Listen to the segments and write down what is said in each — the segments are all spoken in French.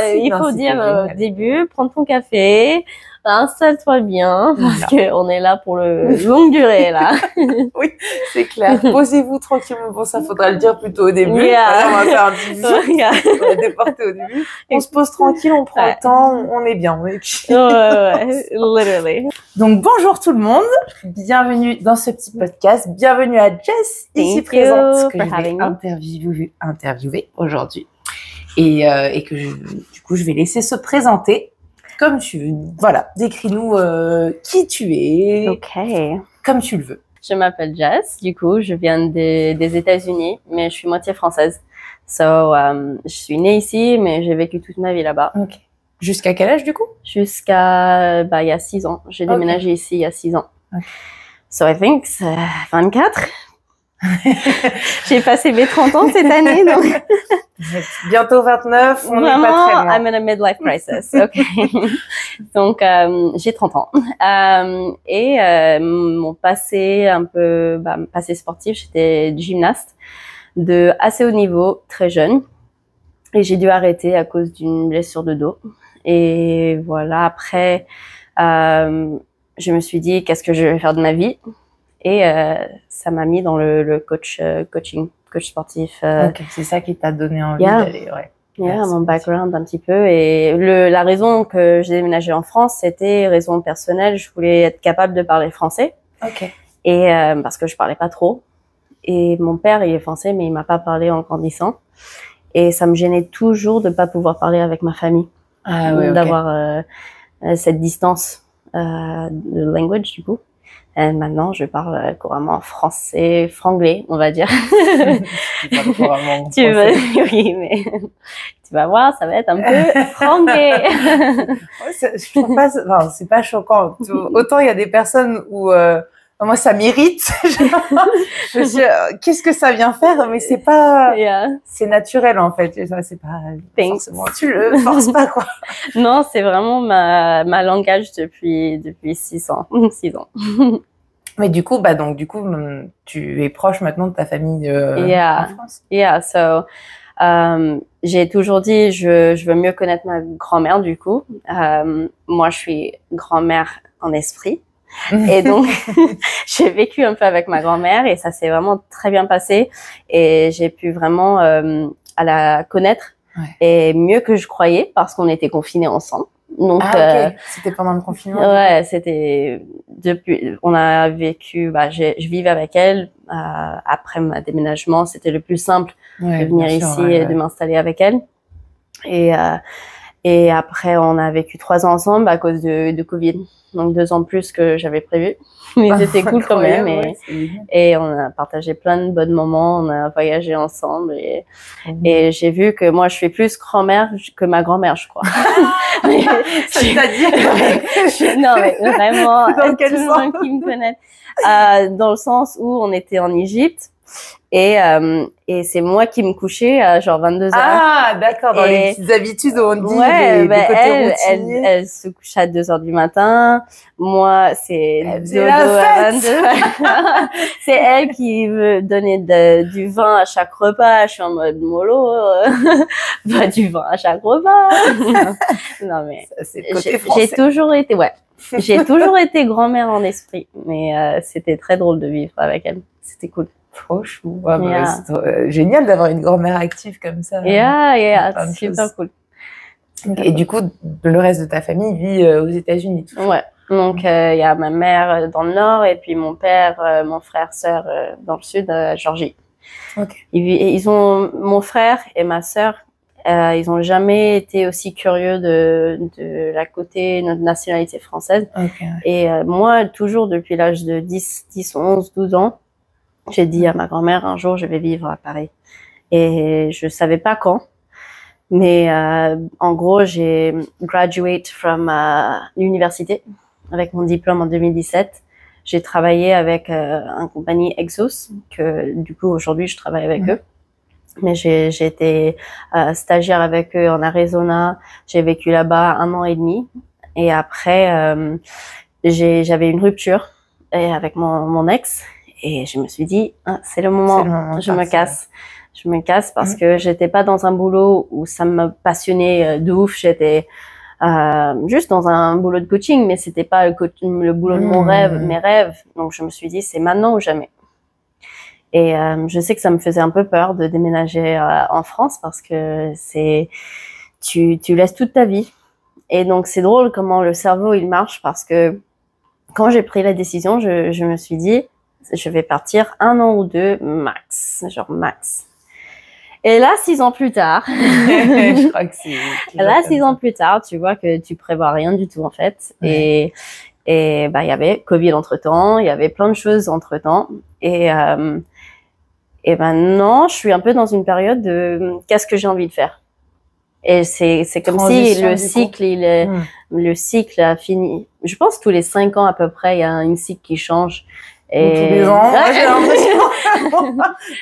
Il faut dire au début, prends ton café, installe-toi bien, parce qu'on est là pour le longue durée, là. Oui, c'est clair. Posez-vous tranquillement. Bon, ça faudra le dire plutôt au début. Yeah. On va faire un petit on va déporter au début. On se pose tranquille, on prend le temps, on est bien, on est chill. Ouais, literally. Donc, bonjour tout le monde. Bienvenue dans ce petit podcast. Bienvenue à Jess, ici Thank présente, you que for je vais having me. interviewer aujourd'hui. Et que du coup, je vais laisser se présenter comme tu veux. Voilà, décris-nous qui tu es, Okay. comme tu le veux. Je m'appelle Jess, du coup, je viens des États-Unis, mais je suis moitié française. Je suis née ici, mais j'ai vécu toute ma vie là-bas. Ok. Jusqu'à quel âge du coup? Jusqu'à, il y a 6 ans. J'ai déménagé ici il y a 6 ans. Okay. So I think c'est 24. J'ai passé mes 30 ans cette année, donc. Bientôt 29, on n'est pas très loin. I'm in a midlife crisis. Okay. Donc, j'ai 30 ans. Mon passé un peu, passé sportif, j'étais gymnaste de assez haut niveau, très jeune. Et j'ai dû arrêter à cause d'une blessure de dos. Et voilà, après, je me suis dit, qu'est-ce que je vais faire de ma vie? Et ça m'a mis dans le coach sportif. Ok, c'est ça qui t'a donné envie d'aller, mon background un petit peu. Et la raison que j'ai déménagé en France, c'était raison personnelle. Je voulais être capable de parler français. Ok. Et parce que je parlais pas trop. Et mon père, il est français, mais il m'a pas parlé en grandissant. Et ça me gênait toujours de pas pouvoir parler avec ma famille. Ah ouais, d'avoir cette distance de language, du coup. Et maintenant, je parle couramment français, franglais, on va dire. Tu parles couramment tu veux, oui, mais tu vas voir, ça va être un peu franglais. Je trouve pas, enfin, c'est pas choquant. Autant il y a des personnes où moi ça m'irrite. Je me dis qu'est-ce que ça vient faire, mais c'est pas, c'est naturel en fait. C'est pas forcément. Tu le forces pas quoi. Non, c'est vraiment ma langage depuis 6 ans. 6 ans. Mais du coup, tu es proche maintenant de ta famille en France. So j'ai toujours dit je veux mieux connaître ma grand-mère du coup. Moi, je suis grand-mère en esprit. Et donc, j'ai vécu un peu avec ma grand-mère et ça s'est vraiment très bien passé. Et j'ai pu vraiment à la connaître et mieux que je croyais parce qu'on était confinés ensemble. Donc, c'était pendant le confinement. Ouais, c'était depuis. On a vécu. Je vivais avec elle après ma déménagement. C'était le plus simple de venir ici et de m'installer avec elle. Et après, on a vécu 3 ans ensemble à cause de Covid. Donc 2 ans plus que j'avais prévu. Mais c'était cool quand même. Et on a partagé plein de bons moments. On a voyagé ensemble. Et j'ai vu que moi, je suis plus grand-mère que ma grand-mère, je crois. C'est-à-dire non, mais vraiment, dans quel tout le monde qui me connaît. Dans le sens où on était en Égypte. Et c'est moi qui me couchais à genre 22h. Ah, d'accord, dans les petites habitudes où on dit les côtés routiniers. Elle se couche à 2h du matin. Moi, c'est dodo à 22h. C'est elle qui veut donner du vin à chaque repas. Je suis en mode mollo. Du vin à chaque repas. Non, mais j'ai toujours été, j'ai toujours été grand-mère en esprit. Mais c'était très drôle de vivre avec elle. C'était cool. Trop chou. C'est génial d'avoir une grand-mère active comme ça. C'est super cool. Et du coup, le reste de ta famille vit aux États-Unis. Ouais. Donc, il y a ma mère dans le nord et puis mon père, mon frère, sœur dans le sud, Georgie. Okay. Ils ont, mon frère et ma sœur, ils ont jamais été aussi curieux de la côté notre nationalité française. Okay. Et moi, toujours depuis l'âge de 10, 11, 12 ans, j'ai dit à ma grand-mère, un jour, je vais vivre à Paris. Et je savais pas quand. Mais en gros, j'ai graduate from l'université avec mon diplôme en 2017. J'ai travaillé avec une compagnie Exos, que du coup, aujourd'hui, je travaille avec eux. Mais j'ai été stagiaire avec eux en Arizona. J'ai vécu là-bas 1 an et demi. Et après, j'avais une rupture avec mon ex. Et je me suis dit, c'est le moment, je me casse. Je me casse parce que j'étais pas dans un boulot où ça me passionnait de ouf. J'étais juste dans un boulot de coaching, mais c'était pas le boulot de mon rêve, mes rêves. Donc je me suis dit, c'est maintenant ou jamais. Et je sais que ça me faisait un peu peur de déménager en France parce que tu laisses toute ta vie. Et donc c'est drôle comment le cerveau il marche parce que quand j'ai pris la décision, je me suis dit, je vais partir 1 an ou 2 max, genre max. Et là, 6 ans plus tard, je crois que c'est là, 6 ans plus tard, tu vois que tu prévois rien du tout en fait. Ouais. Et bah il y avait Covid entre temps, il y avait plein de choses entre temps. Et maintenant, je suis un peu dans une période de qu'est-ce que j'ai envie de faire. Et c'est comme si le cycle le cycle a fini. Je pense que tous les 5 ans à peu près, il y a une cycle qui change. Et tous les ans, moi j'ai l'impression.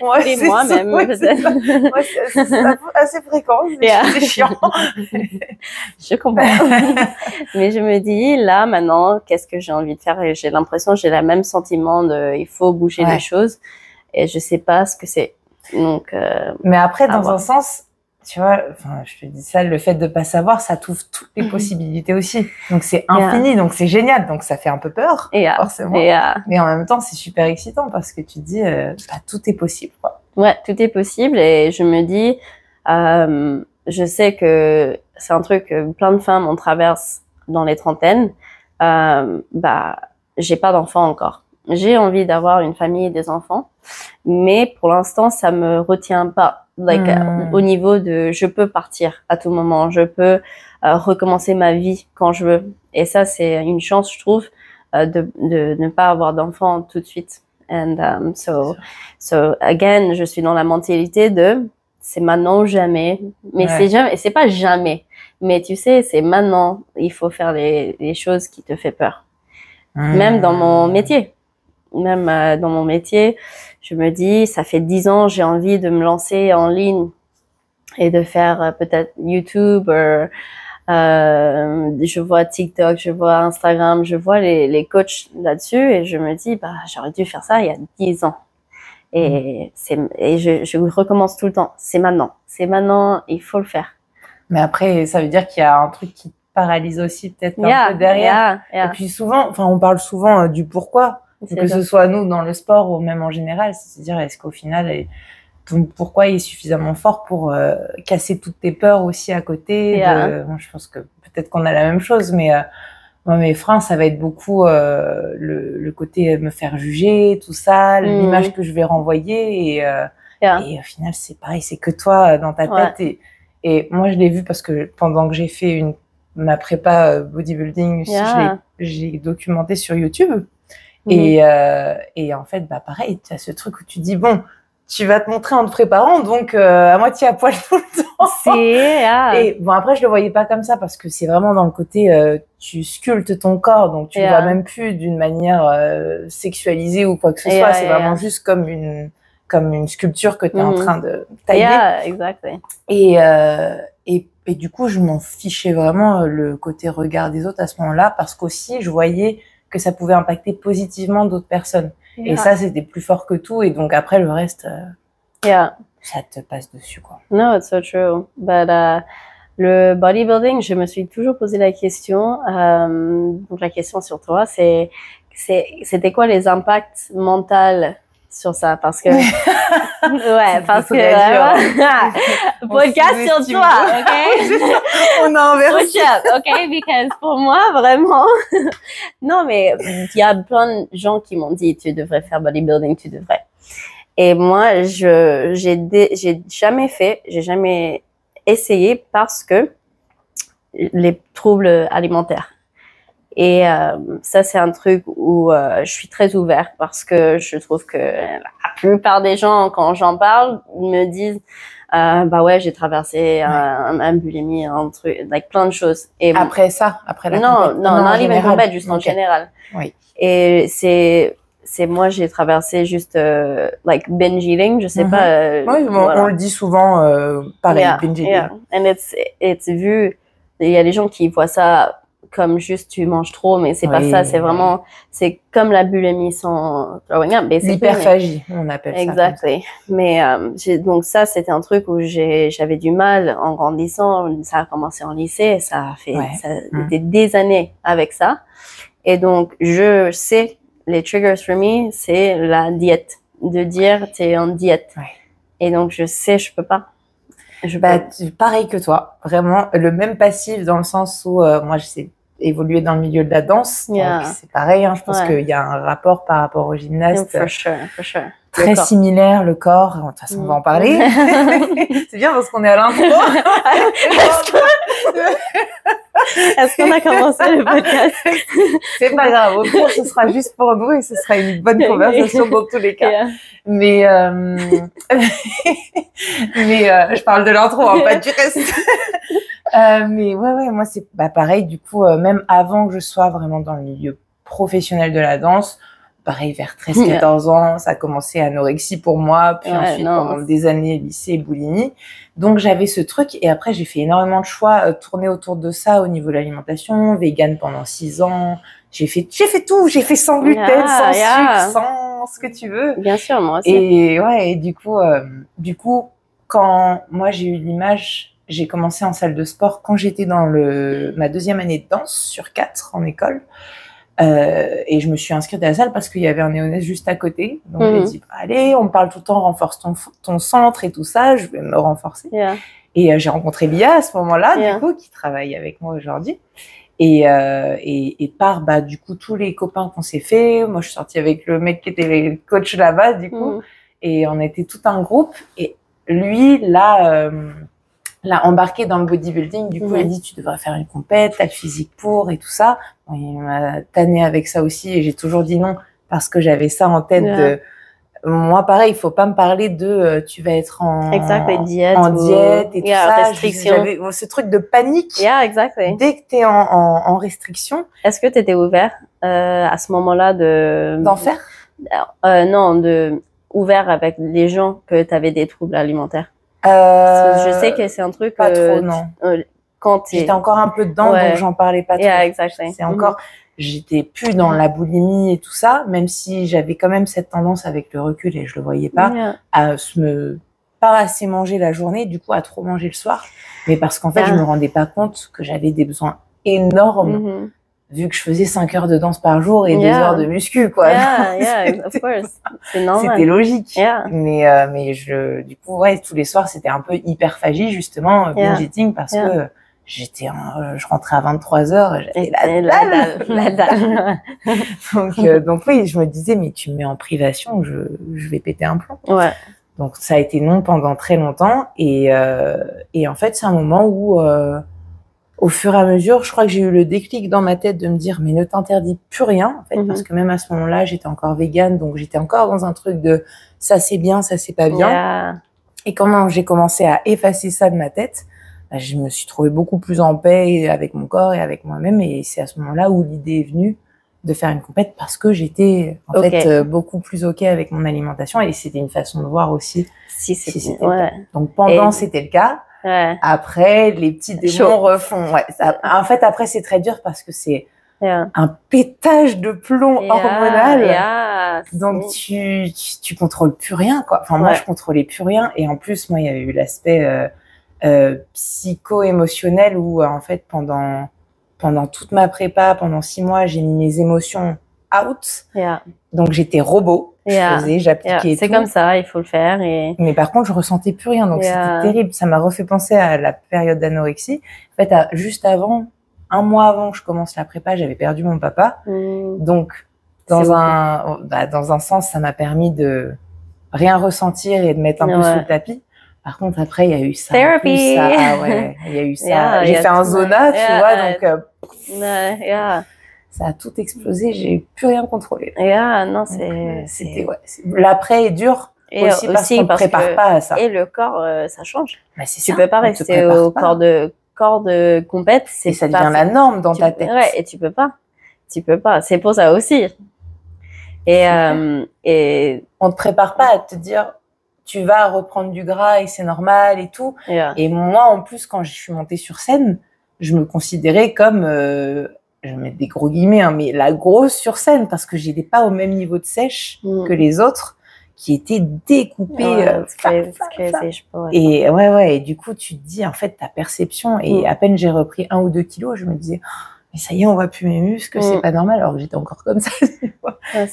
Ouais, et moi même peut-être. Ouais, c'est assez fréquent, c'est chiant. Je comprends. Mais je me dis là maintenant, qu'est-ce que j'ai envie de faire? Et j'ai l'impression, j'ai le même sentiment de il faut bouger les choses. Et je sais pas ce que c'est. Donc. Mais après, dans un sens. Tu vois, enfin, je te dis ça, le fait de pas savoir, ça t'ouvre toutes les possibilités aussi. Donc c'est infini, donc c'est génial. Donc ça fait un peu peur, forcément. Mais en même temps, c'est super excitant parce que tu te dis, tout est possible, quoi. Ouais, tout est possible. Et je me dis, je sais que c'est un truc que plein de femmes on traverse dans les trentaines. J'ai pas d'enfants encore. J'ai envie d'avoir une famille et des enfants, mais pour l'instant, ça me retient pas. Au niveau de, je peux partir à tout moment, je peux recommencer ma vie quand je veux. Et ça, c'est une chance, je trouve, de ne pas avoir d'enfants tout de suite. And so again, je suis dans la mentalité de c'est maintenant ou jamais. Mais c'est jamais, c'est pas jamais. Mais tu sais, c'est maintenant. Il faut faire les choses qui te fait peur. Même dans mon métier. Même dans mon métier, je me dis, ça fait 10 ans, j'ai envie de me lancer en ligne et de faire peut-être YouTube, je vois TikTok, je vois Instagram, je vois les coachs là-dessus et je me dis, j'aurais dû faire ça il y a 10 ans. Et je recommence tout le temps. C'est maintenant, il faut le faire. Mais après, ça veut dire qu'il y a un truc qui te paralyse aussi peut-être un peu derrière. Et puis souvent, enfin, on parle souvent du pourquoi. Que ce soit nous dans le sport ou même en général, c'est-à-dire est-ce qu'au final ton pourquoi est suffisamment fort pour casser toutes tes peurs aussi à côté. Bon, je pense que peut-être qu'on a la même chose, mais moi mes freins ça va être beaucoup le côté me faire juger, tout ça, l'image que je vais renvoyer et au final c'est pareil, c'est que toi dans ta tête et moi je l'ai vu parce que pendant que j'ai fait ma prépa bodybuilding, j'ai documenté sur YouTube. Et en fait, pareil, tu as ce truc où tu dis, bon, tu vas te montrer en te préparant, donc à moitié à poil tout le temps. Et bon, après, je le voyais pas comme ça parce que c'est vraiment dans le côté, tu sculptes ton corps, donc tu le vois même plus d'une manière sexualisée ou quoi que ce soit. C'est vraiment juste comme une sculpture que tu es en train de tailler. Exactly. Et du coup, je m'en fichais vraiment le côté regard des autres à ce moment-là parce qu'aussi, je voyais que ça pouvait impacter positivement d'autres personnes. Et ça, c'était plus fort que tout. Et donc, après, le reste, ça te passe dessus, quoi. No, it's so true. But le bodybuilding, je me suis toujours posé la question. Donc, la question sur toi, c'était quoi les impacts mentaux sur ça? Parce que, parce que, podcast sur toi, ok? On a inversé. Ok? Because pour moi, vraiment, non, mais il y a plein de gens qui m'ont dit, tu devrais faire bodybuilding, tu devrais. Et moi, j'ai jamais essayé parce que les troubles alimentaires. Et ça, c'est un truc où je suis très ouverte parce que je trouve que la plupart des gens, quand j'en parle, me disent j'ai traversé un boulimie, un truc, plein de choses. Et après la non, even combat, juste en général. Oui. Et c'est moi, j'ai traversé juste binge eating, je sais pas. Oui, on le dit souvent, pareil, binge eating. And it's vu. Il y a des gens qui voient ça comme juste tu manges trop, mais c'est pas ça, c'est vraiment, c'est comme la bulimie sans throwing up. L'hyperphagie, on appelle ça. Exactly. Mais donc ça, c'était un truc où j'avais du mal en grandissant. Ça a commencé en lycée, ça a fait des années avec ça. Et donc, je sais, les triggers for me, c'est la diète. De dire, t'es en diète. Ouais. Et donc, je sais, je peux pas. Pareil que toi, vraiment le même passif dans le sens où moi j'ai évolué dans le milieu de la danse, donc c'est pareil, hein, je pense qu'il y a un rapport par rapport au gymnaste for sure. Très similaire, le corps, de toute façon on va en parler. C'est bien parce qu'on est à l'intro. Est-ce qu'on a commencé le podcast? C'est pas grave, au pire ce sera juste pour nous et ce sera une bonne conversation dans tous les cas. Mais je parle de l'intro, hein, pas du reste. Mais ouais, moi c'est pareil. Du coup, même avant que je sois vraiment dans le milieu professionnel de la danse, pareil vers 13-14 ans, ça a commencé anorexie pour moi, puis ensuite pendant des années lycée, boulimie. Donc j'avais ce truc et après j'ai fait énormément de choix tournés autour de ça au niveau de l'alimentation, vegan pendant 6 ans. J'ai fait tout, j'ai fait sans gluten, sans sucre, sans ce que tu veux. Bien sûr, moi aussi. Et du coup quand moi j'ai eu l'image, j'ai commencé en salle de sport quand j'étais dans ma 2e année de danse sur 4 en école. Et je me suis inscrite à la salle parce qu'il y avait un néonat juste à côté. Donc j'ai dit, allez, on me parle tout le temps, renforce ton centre et tout ça, je vais me renforcer. Et j'ai rencontré Lia à ce moment-là, du coup, qui travaille avec moi aujourd'hui. Et par du coup tous les copains qu'on s'est fait, moi je suis sortie avec le mec qui était le coach là-bas, du coup, et on était tout un groupe. Et lui, là, l'a embarqué dans le bodybuilding. Du coup, il a dit, tu devrais faire une compète, t'as le physique pour et tout ça. Bon, il m'a tanné avec ça aussi et j'ai toujours dit non parce que j'avais ça en tête de, moi, pareil, il faut pas me parler de, tu vas être en diète et tout ça. Restriction. J'avais ce truc de panique. Exactly. Dès que t'es en restriction. Est-ce que t'étais ouvert, à ce moment-là d'en faire? Non, ouvert avec les gens que t'avais des troubles alimentaires? Je sais que c'est un truc pas trop, non. Quand j'étais encore un peu dedans, donc j'en parlais pas trop. Exactly. C'est encore, j'étais plus dans la boulimie et tout ça, même si j'avais quand même cette tendance avec le recul et je le voyais pas, à pas assez manger la journée, du coup à trop manger le soir, mais parce qu'en fait je me rendais pas compte que j'avais des besoins énormes. Vu que je faisais 5 heures de danse par jour et 2 heures de muscu, quoi. Of course. C'est normal. C'était logique. Mais du coup, tous les soirs, c'était un peu hyperphagie, justement, binge eating, parce que je rentrais à 23 heures, j'avais la dalle. Donc oui, je me disais, mais tu me mets en privation, je vais péter un plomb. Donc ça a été non pendant très longtemps. Et en fait, c'est un moment où, au fur et à mesure, je crois que j'ai eu le déclic dans ma tête de me dire, mais ne t'interdis plus rien, en fait, parce que même à ce moment-là, j'étais encore végane, donc j'étais encore dans un truc de ça c'est bien, ça c'est pas bien. Et quand j'ai commencé à effacer ça de ma tête, je me suis trouvée beaucoup plus en paix avec mon corps et avec moi-même. Et c'est à ce moment-là où l'idée est venue de faire une compète parce que j'étais en fait beaucoup plus OK avec mon alimentation et c'était une façon de voir aussi si c'était le cas. Donc pendant c'était le cas. Après, les petits démons refont. En fait, après, c'est très dur parce que c'est un pétage de plomb hormonal. Donc, tu contrôles plus rien, quoi. Enfin, moi, je contrôlais plus rien. Et en plus, moi, il y avait eu l'aspect psycho-émotionnel où, en fait, pendant toute ma prépa, pendant 6 mois, j'ai mis mes émotions out. Donc, j'étais robot. J'appliquais c'est comme ça, il faut le faire. Mais par contre, je ressentais plus rien, donc c'était terrible. Ça m'a refait penser à la période d'anorexie. En fait, juste avant, 1 mois avant que je commence la prépa, j'avais perdu mon papa. Donc, dans un sens, ça m'a permis de rien ressentir et de mettre un peu sous le tapis. Par contre, après, il y a eu ça. Therapy. Il y a eu ça. J'ai fait un zona, tu vois, donc... ça a tout explosé, j'ai plus rien contrôlé. Non, c'était l'après est dur aussi parce qu'on ne prépare pas à ça. Et le corps, ça change. Tu peux pas rester au corps de compète. Et ça devient la norme dans ta tête. Et tu peux pas. C'est pour ça aussi. Et on te prépare pas à te dire tu vas reprendre du gras et c'est normal et tout. Et moi, en plus, quand je suis montée sur scène, je me considérais comme, je vais mettre des gros guillemets, hein, mais la grosse sur scène, parce que j'étais pas au même niveau de sèche que les autres, qui étaient découpés. Et et du coup, tu te dis, en fait, ta perception, et à peine j'ai repris 1 ou 2 kilos, je me disais, mais ça y est, on voit plus mes muscles, c'est pas normal, alors que j'étais encore comme ça.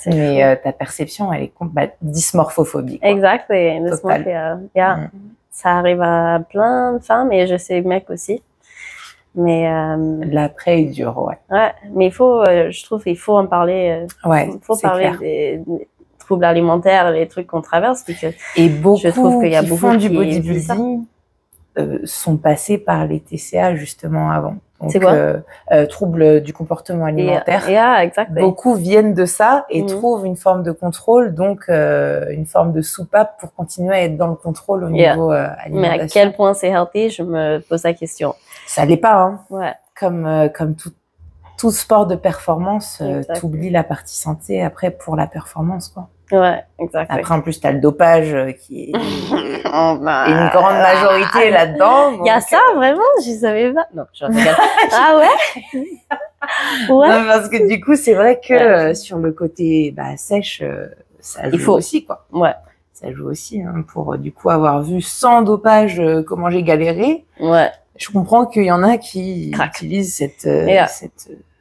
Mais ta perception, elle est dysmorphophobie. Exactly. Ça arrive à plein de femmes, et je sais mecs aussi. Mais l'après est dur, ouais. Mais il faut, je trouve, il faut en parler. Il faut parler des troubles alimentaires, les trucs qu'on traverse, et beaucoup je trouve qu'il y a beaucoup font du bodybuilding sont passés par les TCA justement avant. C'est quoi? Troubles du comportement alimentaire. Exactly. Beaucoup viennent de ça et trouvent une forme de contrôle, donc une forme de soupape pour continuer à être dans le contrôle au niveau alimentation. Mais à quel point c'est healthy, je me pose la question. Ça l'est pas, hein. Comme tout sport de performance, t'oublies la partie santé après pour la performance, quoi. Exactement. Après, en plus, t'as le dopage qui est une grande majorité là-dedans. Il y a ça, vraiment? Je savais pas. Non, je regarde. Ah ouais? Non, parce que du coup, c'est vrai que sur le côté sèche, ça joue aussi, quoi. Ça joue aussi, hein, pour du coup avoir vu sans dopage comment j'ai galéré. Je comprends qu'il y en a qui utilisent cette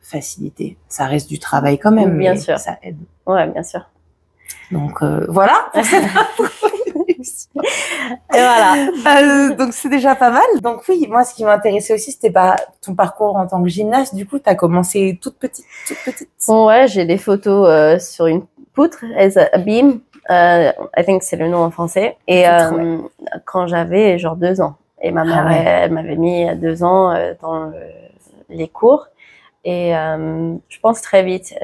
facilité. Ça reste du travail quand même, mais ça aide. Bien sûr. Donc voilà pour cette introduction. Et voilà. Donc c'est déjà pas mal. Donc oui, moi ce qui m'intéressait aussi, c'était ton parcours en tant que gymnaste. Du coup, tu as commencé toute petite. Ouais, j'ai des photos sur une poutre, as a beam. I think c'est le nom en français. Et quand j'avais genre 2 ans. Et ma mère, elle m'avait mis à 2 ans dans les cours. Et je pense très vite,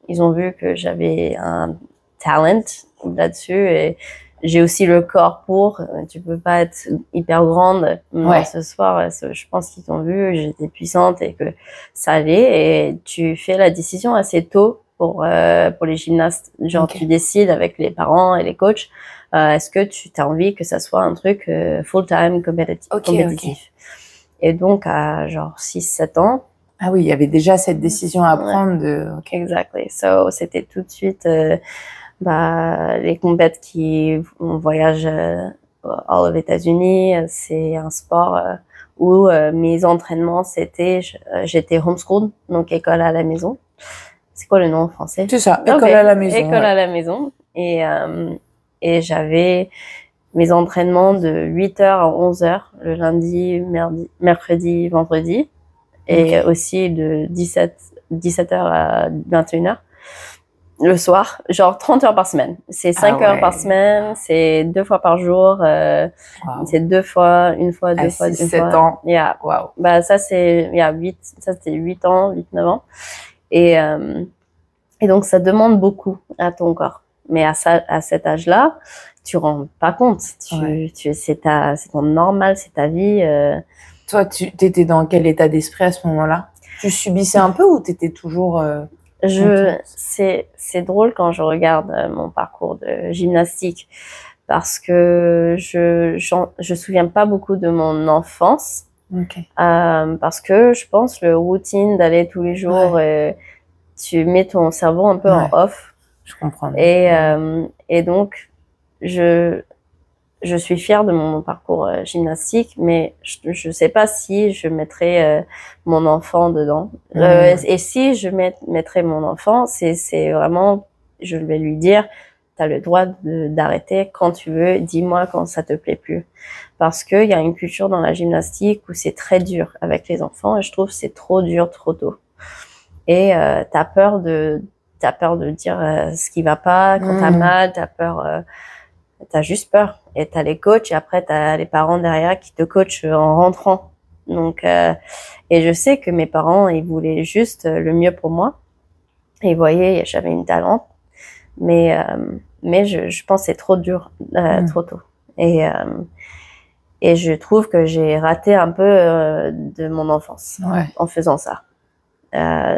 ils ont vu que j'avais un talent là-dessus, et j'ai aussi le corps pour. Tu peux pas être hyper grande. Ce soir, je pense qu'ils ont vu, j'étais puissante et que ça allait. Et tu fais la décision assez tôt pour les gymnastes. Genre, tu décides avec les parents et les coachs. Est-ce que tu as envie que ça soit un truc full-time compétitif? Et donc, à genre 6-7 ans. Ah oui, il y avait déjà cette décision à prendre. Exactly. So, c'était tout de suite les compètes on voyage aux États-Unis. C'est un sport où mes entraînements, j'étais homeschooled, donc école à la maison. C'est quoi le nom en français? C'est ça, école à la maison. École à la maison. Et j'avais mes entraînements de 8h à 11h, le lundi, mercredi, vendredi. Et aussi de 17h à 21h le soir, genre 30 heures par semaine. C'est 5 heures par semaine, c'est 2 fois par jour, c'est 2 fois, 1 fois, 2 fois, 1 fois. 7 ans. Ça c'est, 8 ans, 8-9 ans. Et donc ça demande beaucoup à ton corps. Mais à cet âge-là, tu rends pas compte. C'est ton normal, c'est ta vie. Toi, t'étais dans quel état d'esprit à ce moment-là? Tu subissais un peu ou t'étais toujours c'est drôle quand je regarde mon parcours de gymnastique, parce que je souviens pas beaucoup de mon enfance. Parce que je pense le routine d'aller tous les jours, tu mets ton cerveau un peu en off. Je comprends. Et donc je suis fière de mon parcours gymnastique, mais je sais pas si je mettrais mon enfant dedans. Et si je mettrais mon enfant, c'est vraiment, je vais lui dire, t'as le droit d'arrêter quand tu veux, dis-moi quand ça te plaît plus. Parce que il y a une culture dans la gymnastique où c'est très dur avec les enfants, et je trouve que c'est trop dur trop tôt. Et t'as peur de dire ce qui va pas, quand t'as mal, t'as juste peur. Et t'as les coachs, et après t'as les parents derrière qui te coachent en rentrant. Donc, et je sais que mes parents, ils voulaient juste le mieux pour moi. Et ils voyaient, j'avais une talent. Mais je pense que c'est trop dur, trop tôt. Et je trouve que j'ai raté un peu de mon enfance en faisant ça.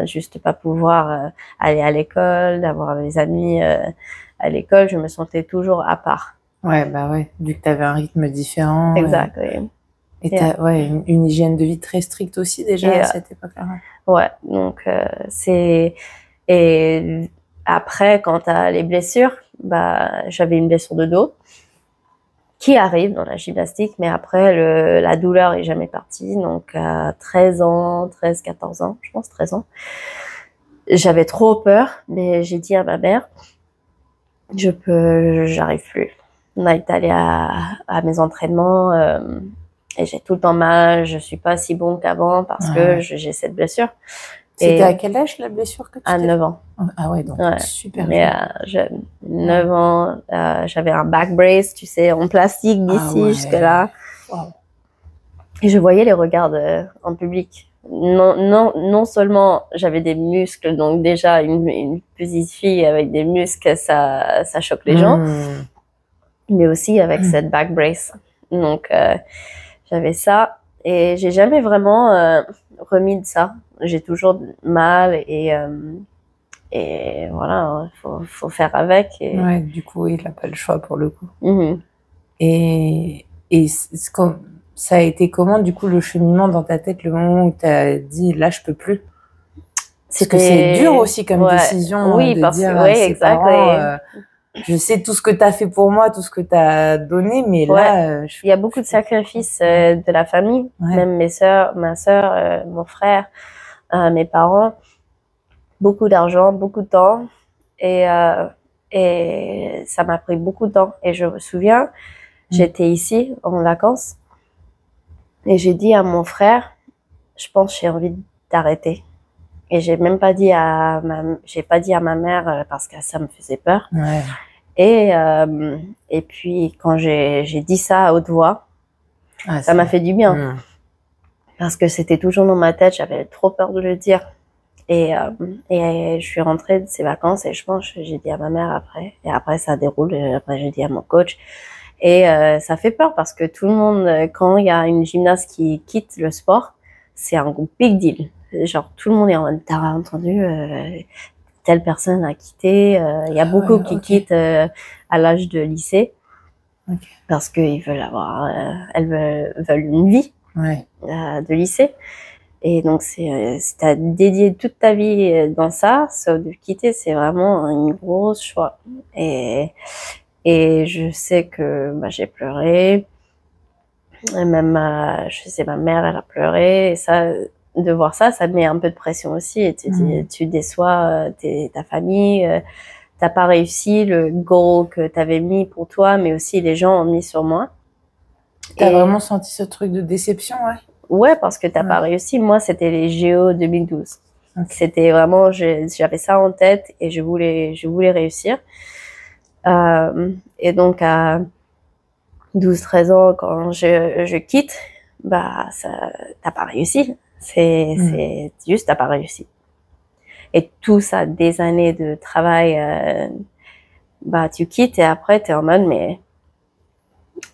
Juste pas pouvoir aller à l'école, d'avoir des amis à l'école, je me sentais toujours à part. Vu que tu avais un rythme différent. Exactly. Et t'as une hygiène de vie très stricte aussi déjà à cette époque-là. Ouais, donc et après, quand t'as les blessures, j'avais une blessure de dos qui arrive dans la gymnastique, mais après, la douleur est jamais partie. Donc, à 13 ans, 14 ans, je pense 13 ans, j'avais trop peur, mais j'ai dit à ma mère, j'arrive plus. On a été allé à mes entraînements, et j'ai tout le temps mal, je suis pas si bon qu'avant parce que j'ai cette blessure. C'était à quel âge la blessure que tu À 9 ans. Ah ouais, donc super jeune. 9 ans, j'avais un back brace, tu sais, en plastique d'ici jusque-là. Wow. Et je voyais les regards en public. Non seulement j'avais des muscles, donc déjà une petite fille avec des muscles, ça choque les gens, mais aussi avec cette back brace. Donc, j'avais ça et j'ai jamais vraiment remis de ça. J'ai toujours mal et voilà, faut faire avec. Et... Ouais, du coup, il n'a pas le choix pour le coup. Et ça a été comment, du coup, le cheminement dans ta tête, le moment où tu as dit, là, je peux plus? Parce que c'est dur aussi comme décision de dire à ses parents, je sais tout ce que tu as fait pour moi, tout ce que tu as donné, mais là... il y a beaucoup de sacrifices de la famille, même ma sœur, mon frère, mes parents, beaucoup d'argent, beaucoup de temps, et ça m'a pris beaucoup de temps. Et je me souviens, j'étais ici en vacances, et j'ai dit à mon frère, je pense que j'ai envie d'arrêter. Et j'ai même pas dit à ma mère parce que ça me faisait peur. Et puis quand j'ai dit ça à haute voix, ça m'a fait du bien. Parce que c'était toujours dans ma tête, j'avais trop peur de le dire. Et je suis rentrée de ces vacances et je pense que j'ai dit à ma mère après. Et après ça déroule, et après j'ai dit à mon coach. Et ça fait peur parce que tout le monde, quand il y a une gymnaste qui quitte le sport, c'est un big deal. Genre tout le monde est en mode, t'as entendu, telle personne a quitté. Il y a beaucoup qui quittent à l'âge de lycée parce qu'ils veulent elles veulent une vie de lycée. Et donc si t'as dédié toute ta vie dans ça, sauf de quitter, c'est vraiment une grosse choix. Et je sais que j'ai pleuré. Et même je sais, ma mère, elle a pleuré. Et ça, de voir ça, ça met un peu de pression aussi. Et tu déçois ta famille. T'as pas réussi le goal que t'avais mis pour toi, mais aussi les gens ont mis sur moi. T'as vraiment senti ce truc de déception, Ouais, parce que t'as pas réussi. Moi, c'était les JO 2012. C'était vraiment, j'avais ça en tête et je voulais réussir. Et donc à 12-13 ans, quand je quitte, t'as pas réussi. C'est juste, t'as pas réussi. Et tout ça, des années de travail, tu quittes et après t'es en mode, mais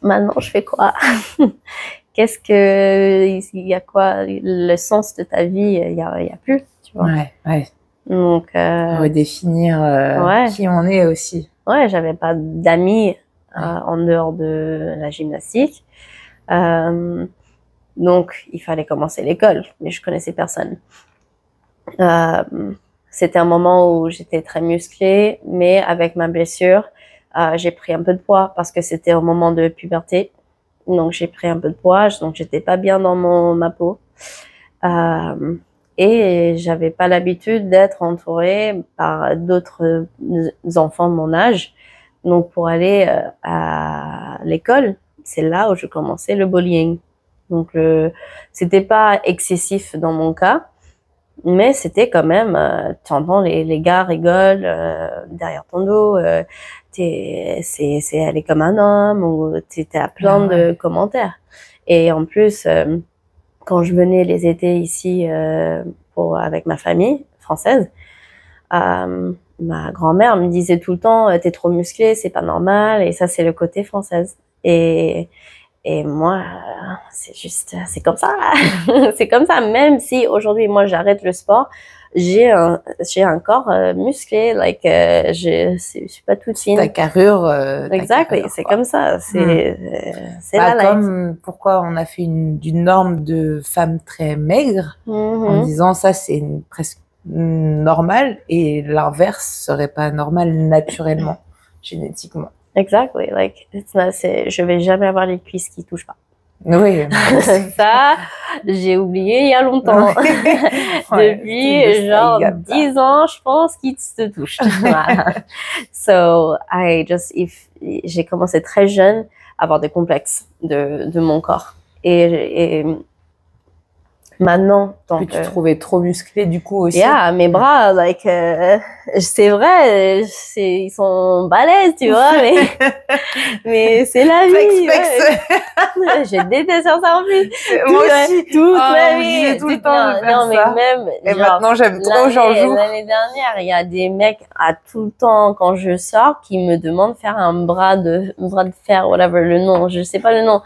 maintenant je fais quoi? Qu'est-ce que, il y a quoi? Le sens de ta vie, il y a plus, tu vois. Donc, redéfinir qui on est aussi. Ouais, j'avais pas d'amis en dehors de la gymnastique. Donc, il fallait commencer l'école, mais je connaissais personne. C'était un moment où j'étais très musclée, mais avec ma blessure, j'ai pris un peu de poids parce que c'était au moment de puberté. Donc, j'ai pris un peu de poids, donc j'étais pas bien dans ma peau. Et j'avais pas l'habitude d'être entourée par d'autres enfants de mon âge. Donc, pour aller à l'école, c'est là où je commençais le bullying. Donc, c'était pas excessif dans mon cas, mais c'était quand même, tu entends les gars rigolent derrière ton dos, elle est comme un homme, ou t'as plein de commentaires. Et en plus, quand je venais les étés ici avec ma famille française, ma grand-mère me disait tout le temps, t'es trop musclée, c'est pas normal. Et ça, c'est le côté française. Et moi, c'est comme ça. C'est comme ça. Même si aujourd'hui, moi, j'arrête le sport, j'ai un corps musclé, like je suis pas toute fine. Ta carrure. Exactly, c'est comme ça. C'est la life. Comme pourquoi on a fait d'une norme de femme très maigre en disant ça c'est presque normal et l'inverse serait pas normal naturellement, génétiquement. Exactly, like je vais jamais avoir les cuisses qui touchent pas. Oui. Ça, j'ai oublié il y a longtemps. Depuis genre 10 ans, je pense qu'ils te touchent. Voilà. So, j'ai commencé très jeune à avoir des complexes de mon corps. Et maintenant, que tu trouvais trop musclé du coup aussi. Yeah, mes bras, like, c'est vrai, ils sont balèzes, tu vois, mais c'est la vie. Ouais. J'ai détesté ça en plus. Moi aussi. Toute ma vie. Tout le temps non, mais même. Et genre, maintenant, j'aime trop jour. L'année dernière, il y a des mecs tout le temps quand je sors qui me demandent de faire un bras de fer, whatever le nom, je sais pas le nom,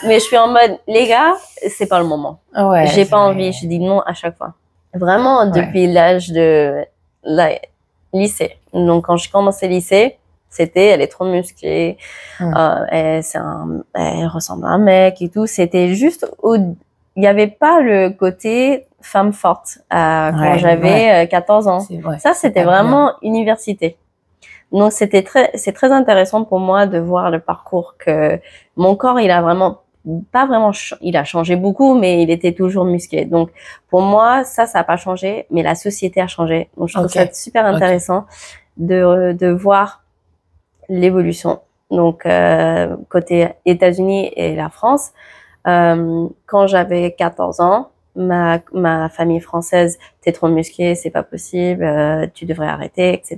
mais je suis en mode, les gars, c'est pas le moment. Ouais. J'ai pas envie, je dis non à chaque fois. Vraiment, depuis l'âge de lycée. Donc, quand j'ai commencé le lycée, elle est trop musclée, elle ressemble à un mec et tout. C'était juste il y avait pas le côté femme forte quand j'avais 14 ans. Ça, c'était vraiment université. Donc, c'est très intéressant pour moi de voir le parcours que mon corps, il a changé beaucoup, mais il était toujours musclé. Donc, pour moi, ça a pas changé, mais la société a changé. Donc, je trouve ça super intéressant de voir l'évolution. Donc, côté États-Unis et la France, quand j'avais 14 ans, ma famille française, t'es trop musclé, c'est pas possible, tu devrais arrêter, etc.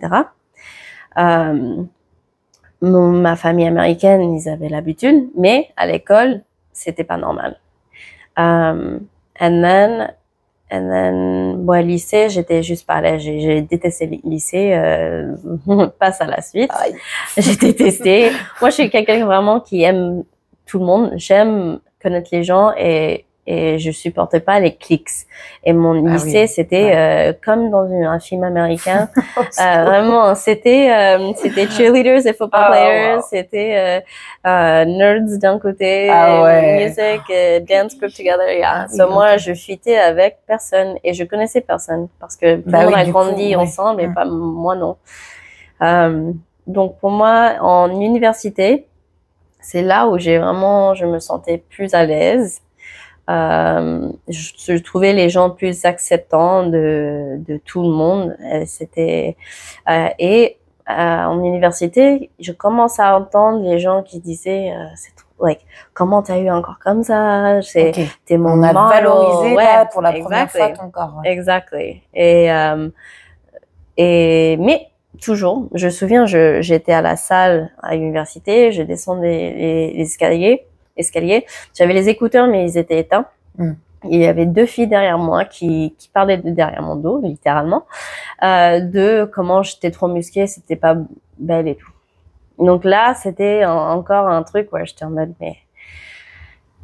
Ma famille américaine, ils avaient l'habitude, mais à l'école, c'était pas normal. And then, lycée, j'étais juste pas à l'aise. J'ai détesté le lycée. Passe à la suite. J'ai détesté. Moi, je suis quelqu'un vraiment qui aime tout le monde. J'aime connaître les gens et je supportais pas les cliques. Et mon lycée, c'était comme dans un film américain. Vraiment, c'était cheerleaders et football players. C'était nerds d'un côté, music, dance group together. Yeah. So moi, je fitais avec personne et je connaissais personne parce que tout le monde a grandi ensemble et pas moi non. Donc pour moi, en université, c'est là où je me sentais plus à l'aise. Je trouvais les gens plus acceptants de tout le monde. En université, je commence à entendre les gens qui disaient comment t'as eu un corps comme ça, t'es mon modèle. On a valorisé pour la première fois ton corps. Exactly. Mais toujours, je me souviens, j'étais à la salle à l'université, je descendais les escaliers. J'avais les écouteurs, mais ils étaient éteints. Il y avait 2 filles derrière moi qui parlaient derrière mon dos, littéralement, de comment j'étais trop musclée, c'était pas belle et tout. Donc là, c'était encore un truc où j'étais en mode, mais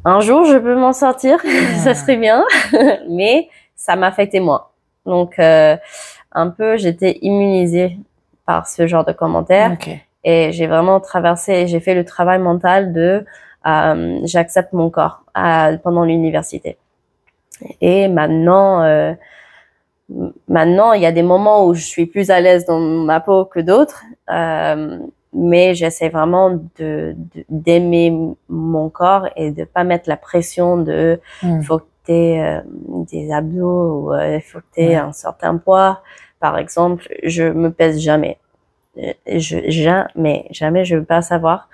un jour, je peux m'en sortir, ça serait bien, mais ça m'affectait moi. Donc, un peu, j'étais immunisée par ce genre de commentaires. Et j'ai vraiment j'ai fait le travail mental de j'accepte mon corps pendant l'université. Et maintenant, il y a des moments où je suis plus à l'aise dans ma peau que d'autres, mais j'essaie vraiment d'aimer mon corps et de pas mettre la pression de faut que t'aies des abdos ou faut que t'aies un certain poids. Par exemple, je me pèse jamais. Jamais je veux pas savoir.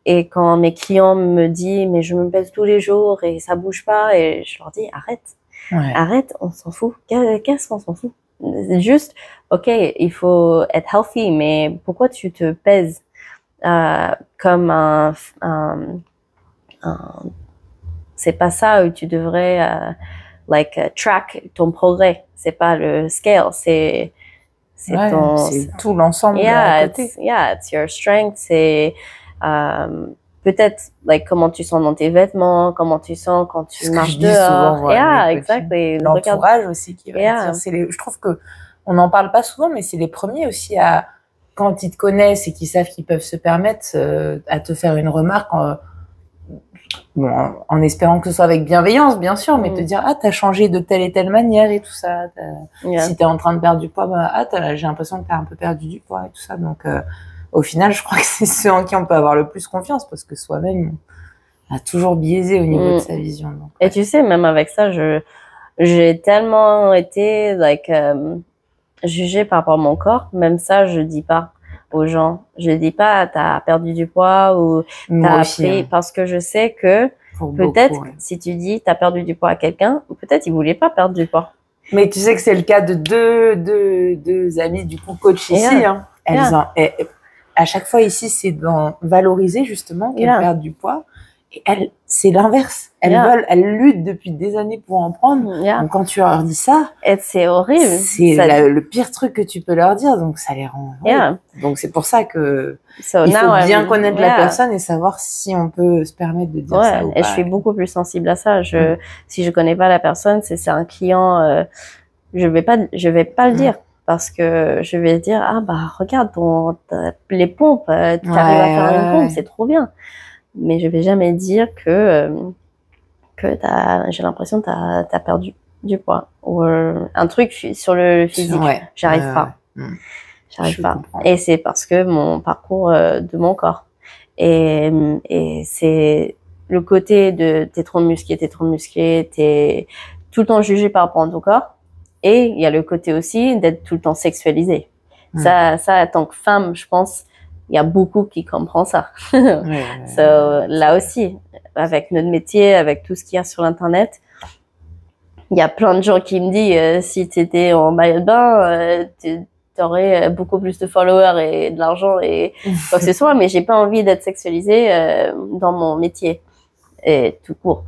Et quand mes clients me disent mais je me pèse tous les jours et ça bouge pas, et je leur dis arrête, on s'en fout. Qu'est-ce qu'on s'en fout? Juste, ok, il faut être healthy, mais pourquoi tu te pèses comme c'est pas ça où tu devrais track ton progrès. C'est pas le scale, c'est tout l'ensemble à côté. It's your strength, c'est peut-être like comment tu sens dans tes vêtements, comment tu sens quand tu marches dehors. Souvent, exactly. L'entourage aussi qui va dire. Je trouve que on n'en parle pas souvent, mais c'est les premiers aussi à, quand ils te connaissent et qu'ils savent qu'ils peuvent se permettre à te faire une remarque en espérant que ce soit avec bienveillance, bien sûr, mais te dire « Ah, t'as changé de telle et telle manière et tout ça. Si t'es en train de perdre du poids, j'ai l'impression que t'as un peu perdu du poids et tout ça. » Donc, au final, je crois que c'est ceux en qui on peut avoir le plus confiance parce que soi-même, on a toujours biaisé au niveau de sa vision. Donc, et tu sais, même avec ça, j'ai tellement été jugée par rapport à mon corps. Même ça, je dis pas aux gens. Je dis pas t'as perdu du poids ou t'as pris, parce que je sais que peut-être si tu dis t'as perdu du poids à quelqu'un, peut-être il voulait pas perdre du poids. Mais tu sais que c'est le cas de deux amis du coup coach ici. Hein. À chaque fois ici, c'est dans valoriser justement qu'elles perdent du poids. Et elles, c'est l'inverse. Elles luttent depuis des années pour en prendre. Donc quand tu leur dis ça, c'est horrible. C'est le pire truc que tu peux leur dire. Donc ça les rend. Donc c'est pour ça que il faut bien connaître la personne et savoir si on peut se permettre de dire ça ou pas. Et je suis beaucoup plus sensible à ça. Si je connais pas la personne, c'est un client, je vais pas le dire. Parce que je vais dire, regarde les pompes, tu arrives à faire une pompe, c'est trop bien. Mais je vais jamais dire que j'ai l'impression que t'as perdu du poids. Ou un truc sur le physique. J'arrive pas. J'arrive pas. Et c'est parce que mon parcours de mon corps. Et c'est le côté de t'es trop musclé, t'es tout le temps jugé par rapport à ton corps. Et il y a le côté aussi d'être tout le temps sexualisé. Ça, en tant que femme, je pense, il y a beaucoup qui comprennent ça. Là aussi, avec notre métier, avec tout ce qu'il y a sur Internet, il y a plein de gens qui me disent si tu étais en maillot de bain, tu aurais beaucoup plus de followers et de l'argent et quoi que ce soit, mais j'ai pas envie d'être sexualisée dans mon métier et tout court.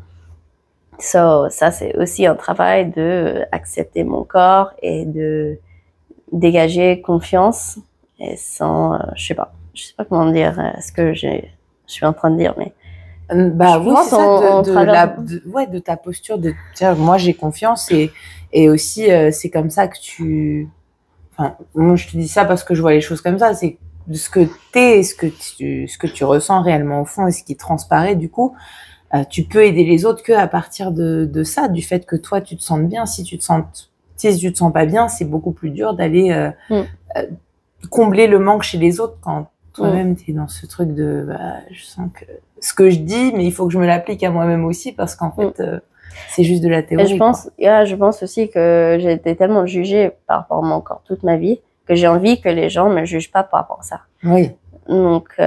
Ça, c'est aussi un travail de accepter mon corps et de dégager confiance et sans, je sais pas comment dire ce que je suis en train de dire, mais oui, c'est ça, de ta posture de dire moi j'ai confiance et aussi c'est comme ça que moi je te dis ça parce que je vois les choses comme ça, c'est ce que t'es, ce que tu ressens réellement au fond et ce qui transparaît du coup. Tu peux aider les autres que à partir de ça, du fait que toi tu te sentes bien. Si tu te sens pas bien, c'est beaucoup plus dur d'aller combler le manque chez les autres quand toi-même t'es dans ce truc de je sens que ce que je dis, mais il faut que je me l'applique à moi-même aussi parce qu'en fait c'est juste de la théorie. Et je pense aussi que j'ai été tellement jugée par rapport à mon corps toute ma vie que j'ai envie que les gens me jugent pas par rapport à ça. Oui. Donc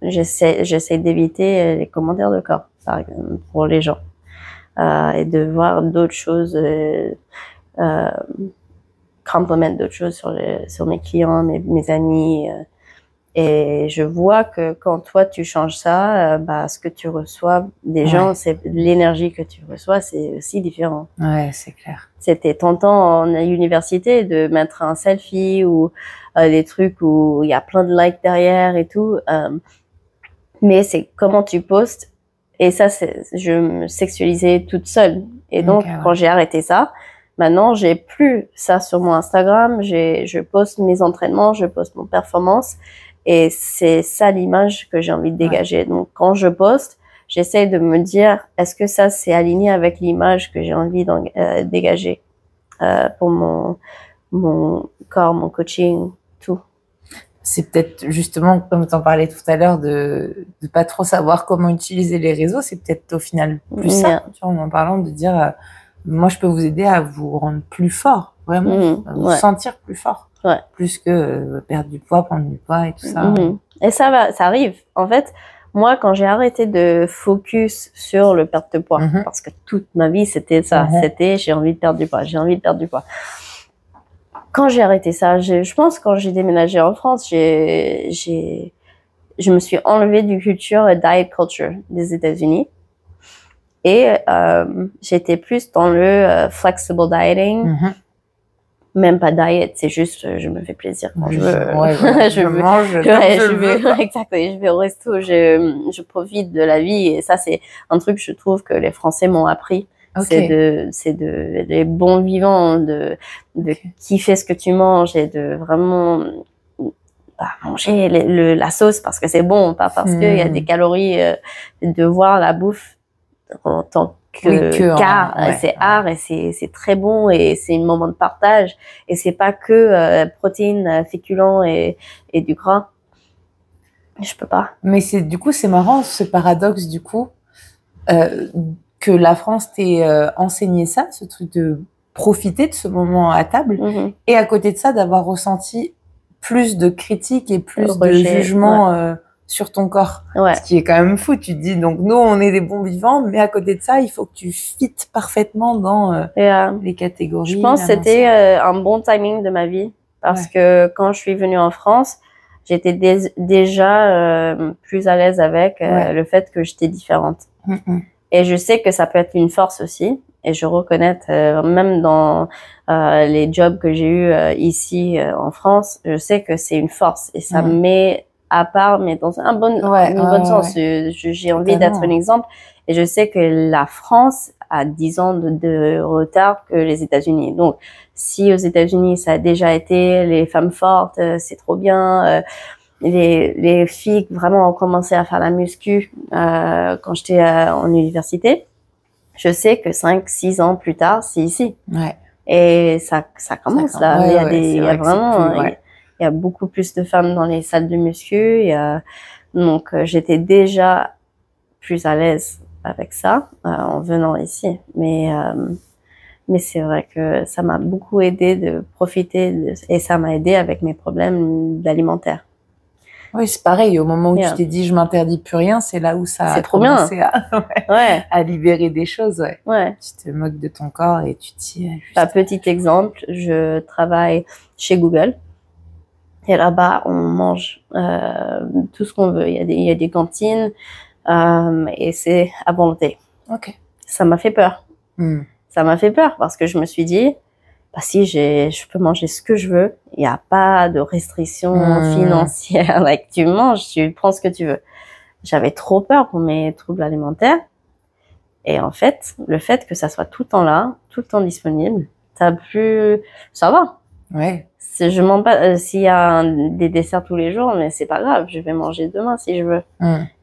j'essaie d'éviter les commentaires de corps, par exemple, pour les gens, et de voir d'autres choses, complimenter d'autres choses sur mes clients, mes amis, et je vois que quand toi tu changes ça, ce que tu reçois des gens, c'est l'énergie que tu reçois, c'est aussi différent. Ouais, c'est clair. C'était tentant en université de mettre un selfie ou des trucs où il y a plein de likes derrière et tout. Mais c'est comment tu postes. Et ça, je me sexualisais toute seule. Et donc, quand j'ai arrêté ça, maintenant, j'ai plus ça sur mon Instagram. Je poste mes entraînements, je poste mon performance. Et c'est ça l'image que j'ai envie de dégager. Donc, quand je poste, j'essaie de me dire, est-ce que ça, c'est aligné avec l'image que j'ai envie de dégager pour mon corps, mon coaching, tout. C'est peut-être justement, comme tu en parlais tout à l'heure, de pas trop savoir comment utiliser les réseaux. C'est peut-être au final plus ça, tu vois, en parlant de dire, moi, je peux vous aider à vous rendre plus fort, vraiment, à vous sentir plus fort, plus que perdre du poids, prendre du poids et tout ça. Et ça arrive. En fait, moi, quand j'ai arrêté de focus sur le perte de poids, parce que toute ma vie, c'était ça, c'était j'ai envie de perdre du poids, j'ai envie de perdre du poids. Quand j'ai arrêté ça, je pense quand j'ai déménagé en France, je me suis enlevée du culture diet culture des États-Unis et j'étais plus dans le flexible dieting. Même pas diet, c'est juste, je me fais plaisir quand je veux. Ouais, voilà. je mange, exactement. Je vais au resto, je profite de la vie et ça, c'est un truc, je trouve, que les Français m'ont appris. Okay. C'est les bons vivants, de kiffer ce que tu manges et de vraiment manger la sauce parce que c'est bon, pas parce qu'il y a des calories, de voir la bouffe en tant qu'art, c'est art et c'est très bon et c'est un moment de partage et c'est pas que protéines, féculents et du gras. Je peux pas. Mais du coup, c'est marrant ce paradoxe du coup. Que la France t'ait enseigné ça, ce truc de profiter de ce moment à table, et à côté de ça, d'avoir ressenti plus de critiques et plus de jugements sur ton corps. Ce qui est quand même fou. Tu te dis, donc nous, on est des bons vivants, mais à côté de ça, il faut que tu fites parfaitement dans les catégories. Je pense que c'était un bon timing de ma vie, parce que quand je suis venue en France, j'étais déjà plus à l'aise avec le fait que j'étais différente. Et je sais que ça peut être une force aussi. Et je reconnais, même dans les jobs que j'ai eus ici en France, je sais que c'est une force. Et ça me met à part, mais dans un bon sens. J'ai envie d'être un exemple. Et je sais que la France a 10 ans de retard que les États-Unis. Donc, si aux États-Unis, ça a déjà été les femmes fortes, c'est trop bien. Les filles vraiment ont commencé à faire la muscu quand j'étais en université. Je sais que 5-6 ans plus tard, c'est ici. Et ça commence là. Il y a beaucoup plus de femmes dans les salles de muscu. Donc j'étais déjà plus à l'aise avec ça en venant ici. Mais c'est vrai que ça m'a beaucoup aidé de profiter et ça m'a aidé avec mes problèmes alimentaires. Oui, c'est pareil. Au moment où tu t'es dit, je m'interdis plus rien, c'est là où ça a commencé à libérer des choses. Tu te moques de ton corps et tu t'y ajustes. Petit exemple, je travaille chez Google. Et là-bas, on mange tout ce qu'on veut. Il y a des cantines et c'est à volonté. Ça m'a fait peur. Ça m'a fait peur parce que je me suis dit, si je peux manger ce que je veux, il n'y a pas de restrictions financières. Tu manges, tu prends ce que tu veux. J'avais trop peur pour mes troubles alimentaires. Et en fait, le fait que ça soit tout le temps là, tout le temps disponible, ça va. Je mens pas s'il y a des desserts tous les jours, mais c'est pas grave, je vais manger demain si je veux.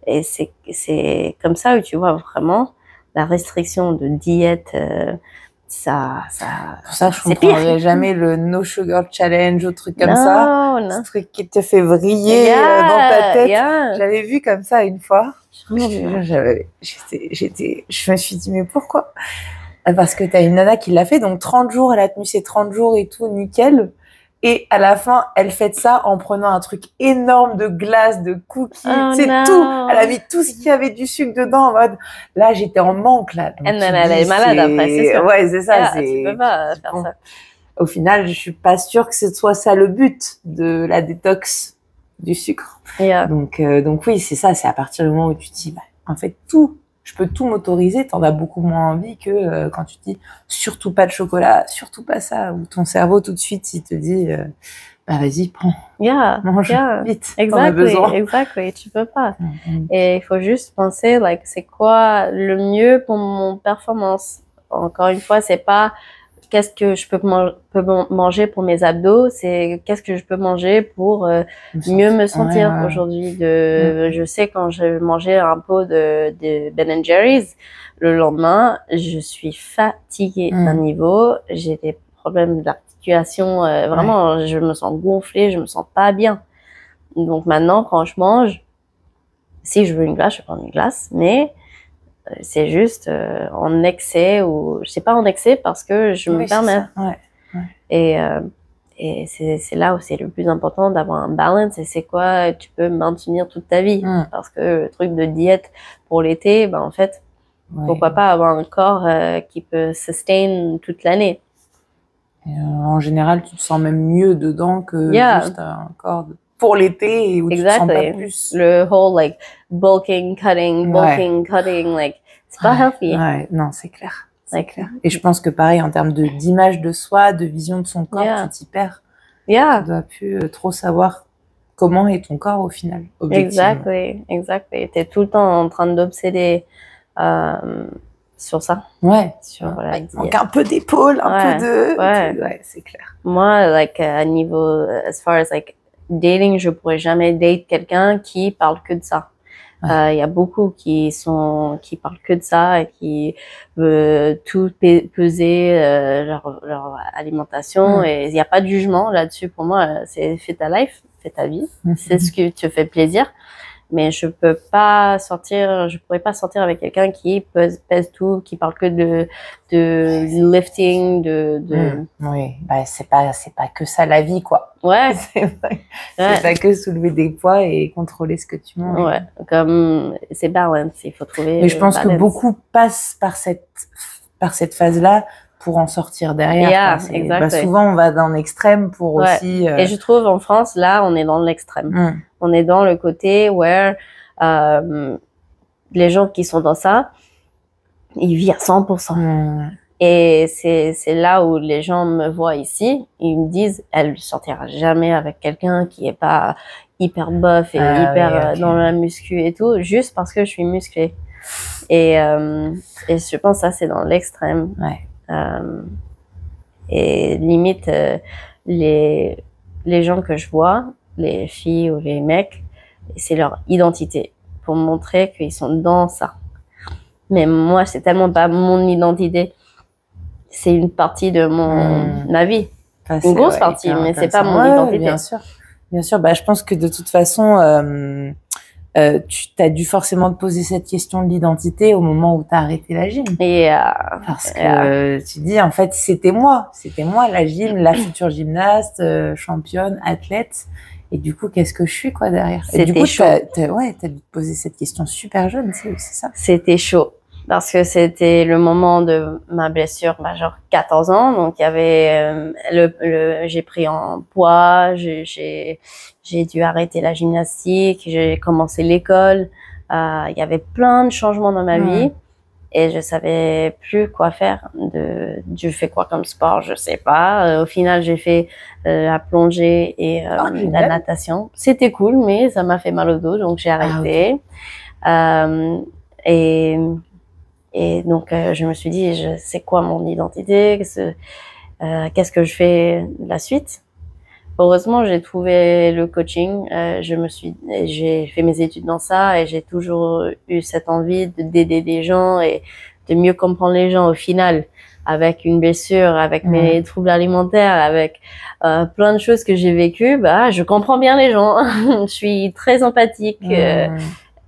Et c'est comme ça où tu vois vraiment la restriction de diète. Pour ça, je comprendrais jamais le no sugar challenge ou truc comme ça. Ce truc qui te fait vriller dans ta tête. J'avais vu comme ça une fois. Je me suis dit, mais pourquoi? Parce que t'as une nana qui l'a fait, donc 30 jours, elle a tenu ses 30 jours et tout, nickel. Et à la fin, elle fait ça en prenant un truc énorme de glace, de cookies, c'est tout. Elle a mis tout ce qu'il y avait du sucre dedans en mode, là, j'étais en manque, là. Donc, elle est malade après, c'est sûr. Ouais, c'est ça. Tu peux pas faire ça. Au final, je suis pas sûre que ce soit ça le but de la détox du sucre. Donc oui, c'est ça. C'est à partir du moment où tu te dis, en fait, je peux tout m'autoriser, t'en as beaucoup moins envie que quand tu te dis surtout pas de chocolat, surtout pas ça, ou ton cerveau tout de suite il te dit vas-y prends, mange vite, t'en as besoin. Exactly, tu peux pas. Et il faut juste penser c'est quoi le mieux pour mon performance. Encore une fois, c'est pas qu'est-ce que je peux manger pour mes abdos, c'est qu'est-ce que je peux manger pour mieux me sentir aujourd'hui. Je sais quand je mangeais un pot de Ben & Jerry's, le lendemain, je suis fatiguée d'un niveau, j'ai des problèmes d'articulation, vraiment, je me sens gonflée, je me sens pas bien. Donc maintenant, quand je mange, si je veux une glace, je prends une glace, mais c'est juste en excès ou je sais pas en excès parce que je me permets. Et c'est là où c'est le plus important d'avoir un balance et c'est quoi tu peux maintenir toute ta vie parce que le truc de diète pour l'été, en fait, pourquoi pas avoir un corps qui peut sustain toute l'année. En général, tu te sens même mieux dedans que juste un corps pour l'été où tu te sens pas plus. Le whole bulking, cutting, c'est pas healthy. Non, c'est clair. Like, clair. Et je pense que pareil, en termes d'image de soi, de vision de son corps, tu t'y perds. Tu dois plus trop savoir comment est ton corps au final, objectivement. Exactly. T'es tout le temps en train d'obséder sur ça. Ouais. Sur, voilà, il manque un peu d'épaule, un peu de... Ouais, c'est clair. Moi, like, à niveau, as far as like dating, je pourrais jamais date quelqu'un qui parle que de ça. Il y a beaucoup qui parlent que de ça et qui veulent tout peser leur alimentation et il n'y a pas de jugement là-dessus. Pour moi, c'est fais ta life, fais ta vie, c'est ce que te fait plaisir. Mais je pourrais pas sortir avec quelqu'un qui pèse tout, qui parle que de lifting, Oui, bah c'est pas que ça la vie, quoi. Ouais. C'est pas que soulever des poids et contrôler ce que tu manges. Ouais, comme c'est balance, il faut trouver. Mais je pense que beaucoup passent par cette phase-là pour en sortir derrière. Souvent, on va d'un extrême pour aussi... Et je trouve, en France, là, on est dans l'extrême. On est dans le côté où les gens qui sont dans ça, ils vivent à 100%. Et c'est là où les gens me voient ici, ils me disent, elle ne sortira jamais avec quelqu'un qui est pas hyper buff et dans la muscu et tout, juste parce que je suis musclée. Et je pense que ça, c'est dans l'extrême. Et limite, les gens que je vois, les filles ou les mecs, c'est leur identité pour montrer qu'ils sont dans ça. Mais moi, c'est tellement pas mon identité. C'est une partie de ma vie. Une grosse partie, mais c'est pas mon identité. Bien sûr. Bah, je pense que de toute façon, tu as dû forcément te poser cette question de l'identité au moment où tu as arrêté la gym. Parce que tu dis, en fait, c'était moi la gym, la future gymnaste, championne, athlète. Et du coup, qu'est-ce que je suis, quoi, derrière? Et du coup, t'as dû te poser cette question super jeune, c'est ça? C'était chaud. Parce que c'était le moment de ma blessure, genre 14 ans. Donc, il y avait j'ai pris en poids, j'ai dû arrêter la gymnastique, j'ai commencé l'école. Il y avait plein de changements dans ma vie et je savais plus quoi faire. Je fais quoi comme sport, je sais pas. Au final, j'ai fait la plongée et la natation. C'était cool, mais ça m'a fait mal au dos, donc j'ai arrêté. Et donc, je me suis dit, c'est quoi mon identité? Qu'est-ce que je fais de la suite? Heureusement, j'ai trouvé le coaching. J'ai fait mes études dans ça et j'ai toujours eu cette envie d'aider des gens et de mieux comprendre les gens au final. Avec une blessure, avec mes troubles alimentaires, avec plein de choses que j'ai vécues, je comprends bien les gens. Je suis très empathique.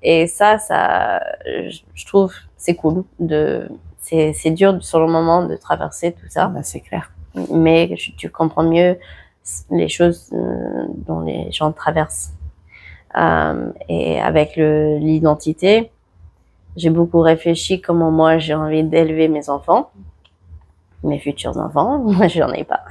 Et ça, je trouve, c'est cool. C'est dur sur le moment de traverser tout ça. C'est clair. Mais tu comprends mieux les choses dont les gens traversent. Et avec l'identité, j'ai beaucoup réfléchi comment moi j'ai envie d'élever mes enfants, mes futurs enfants. Moi, j'en ai pas.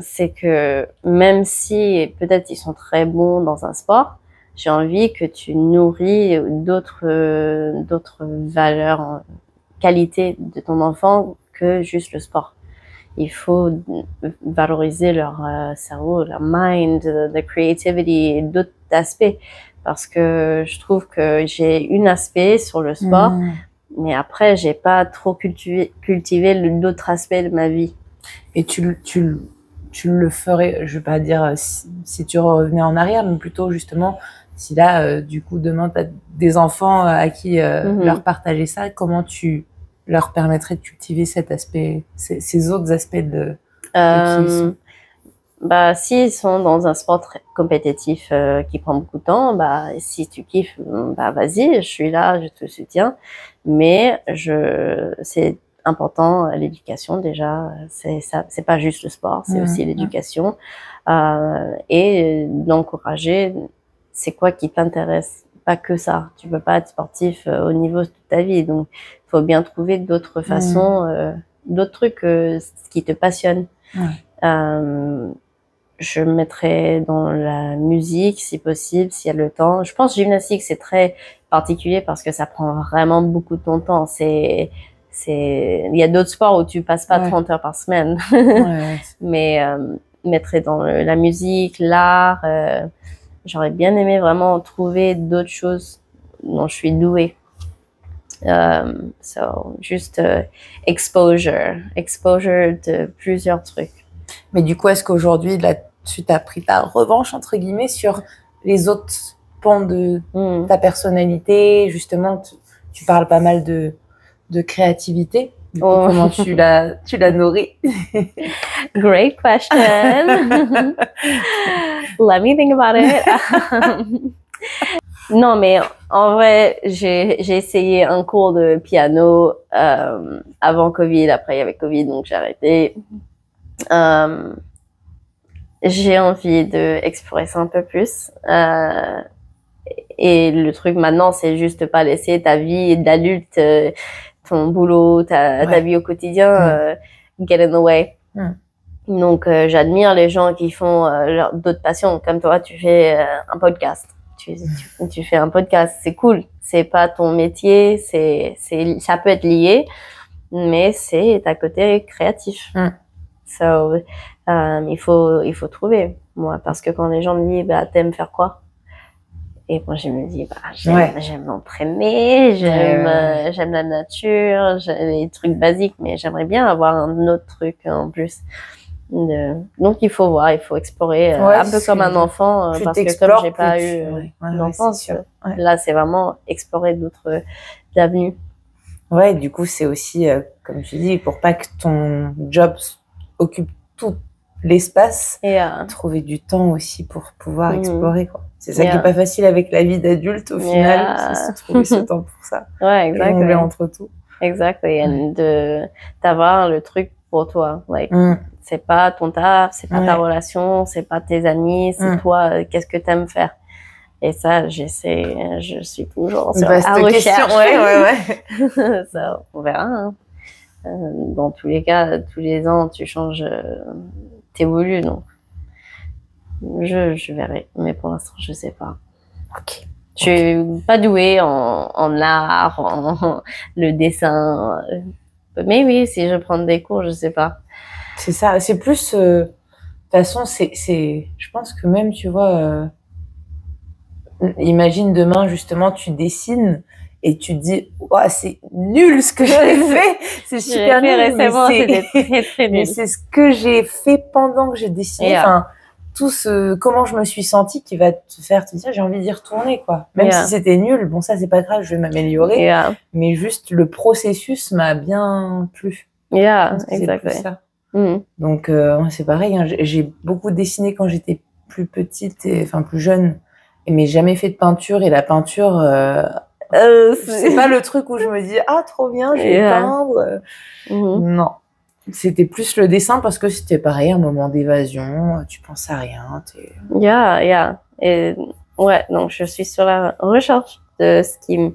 C'est que même si peut-être ils sont très bons dans un sport, j'ai envie que tu nourris d'autres valeurs, qualités de ton enfant que juste le sport. Il faut valoriser leur cerveau, leur mind, la creativity et d'autres aspects. Parce que je trouve que j'ai un aspect sur le sport, mais après, j'ai pas trop cultivé d'autres aspects de ma vie. Et tu le ferais, je vais pas dire si tu revenais en arrière, mais plutôt justement, si là, du coup, demain, tu as des enfants à qui leur partager ça, comment tu leur permettrais de cultiver cet aspect, ces autres aspects de qui ils sont? S'ils sont dans un sport très compétitif qui prend beaucoup de temps, si tu kiffes, vas-y, je suis là, je te soutiens. Mais c'est important, l'éducation déjà, c'est pas juste le sport, c'est aussi l'éducation. Et d'encourager, c'est quoi qui t'intéresse, pas que ça. Tu peux pas être sportif au niveau de toute ta vie, donc il faut bien trouver d'autres façons, d'autres trucs qui te passionnent. Je me mettrais dans la musique si possible, s'il y a le temps. Je pense que gymnastique, c'est très particulier parce que ça prend vraiment beaucoup de ton temps. il y a d'autres sports où tu passes pas 30 heures par semaine. Mais mettre dans la musique, l'art, j'aurais bien aimé vraiment trouver d'autres choses dont je suis douée. Juste exposure de plusieurs trucs. Mais du coup, est-ce qu'aujourd'hui, là, tu t'as pris ta revanche, entre guillemets, sur les autres pans de ta personnalité? Justement, tu parles pas mal de créativité. Du coup, comment tu l'as nourrie? Great question. Let me think about it. Non, mais en vrai, j'ai essayé un cours de piano avant Covid. Après, il y avait Covid, donc j'ai arrêté. J'ai envie d'explorer ça un peu plus. Et le truc maintenant, c'est juste pas laisser ta vie d'adulte, ton boulot, ta vie au quotidien, get in the way. Donc, j'admire les gens qui font d'autres passions. Comme toi, tu fais un podcast. Tu fais un podcast, c'est cool. C'est pas ton métier, ça peut être lié, mais c'est ta côté créatif. So, il faut trouver, moi, parce que quand les gens me disent, bah, t'aimes faire quoi? Et moi, je me dis, bah, j'aime m'entraîner, j'aime la nature, j'aime les trucs basiques, mais j'aimerais bien avoir un autre truc en plus. Donc, il faut voir, il faut explorer, un peu comme un enfant, parce que comme j'ai pas eu d'enfance, là, c'est vraiment explorer d'autres avenues. Ouais, du coup, c'est aussi, comme tu dis, pour pas que ton job occupe tout l'espace, trouver du temps aussi pour pouvoir explorer, quoi. C'est ça qui est pas facile avec la vie d'adulte, au final, c'est trouver ce temps pour ça. Ouais, exactement. Jongler entre tout. Exactement. Et d'avoir le truc pour toi. Like, c'est pas ton taf, c'est pas ta relation, c'est pas tes amis, c'est toi, qu'est-ce que t'aimes faire. Et ça, je suis toujours sur la recherche. Ça, on verra. Hein. Dans tous les cas, tous les ans, tu changes, t'évolues, donc je verrai. Mais pour l'instant, je sais pas. Ok. Je suis pas douée en art, en le dessin. Mais oui, si je prends des cours, je sais pas. C'est ça. C'est plus, de toute façon, je pense que même, tu vois, imagine demain, justement, tu dessines et tu te dis, ouah, c'est nul ce que j'ai fait. C'est super nul. Récemment, c'était très, très nul. Mais c'est ce que j'ai fait pendant que j'ai dessiné. Enfin, tout comment je me suis sentie qui va te faire te dire, j'ai envie d'y retourner, quoi. Même si c'était nul, bon, ça, c'est pas grave, je vais m'améliorer. Mais juste, le processus m'a bien plu. Exactement. Donc, c'est pareil, hein, j'ai beaucoup dessiné quand j'étais plus petite plus jeune, mais jamais fait de peinture. Et la peinture, c'est pas le truc où je me dis, ah, trop bien, je vais peindre. Non. C'était plus le dessin parce que c'était pareil, un moment d'évasion, tu penses à rien. Et donc je suis sur la recherche de ce qui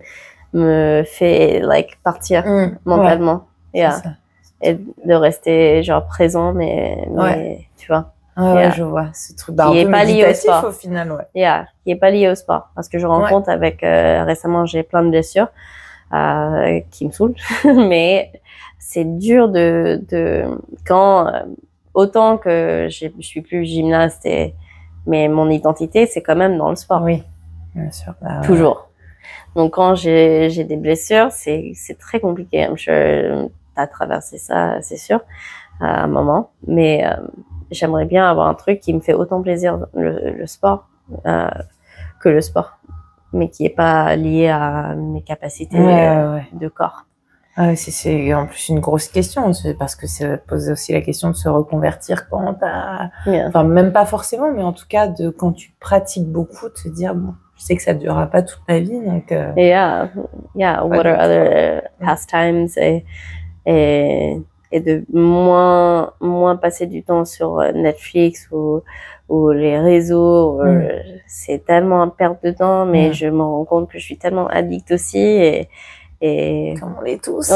me fait partir mentalement. Et de rester genre présent, mais tu vois. Je vois ce truc qui est pas lié au sport au final. Qui est pas lié au sport, parce que je rends compte avec récemment j'ai plein de blessures qui me saoulent, mais c'est dur de quand autant que je suis plus gymnaste mais mon identité c'est quand même dans le sport. Oui, bien sûr. Toujours. Donc quand j'ai des blessures, c'est très compliqué. T'as traversé ça, c'est sûr, à un moment, mais j'aimerais bien avoir un truc qui me fait autant plaisir le sport que le sport, mais qui est pas lié à mes capacités de corps. C'est en plus une grosse question, parce que ça pose aussi la question de se reconvertir quand enfin même pas forcément, mais en tout cas quand tu pratiques beaucoup, de se dire bon, je sais que ça durera pas toute ma vie, donc what are other pastimes et de moins passer du temps sur Netflix ou les réseaux. C'est tellement une perte de temps, mais je me rends compte que je suis tellement addict aussi et comme on l'est tous.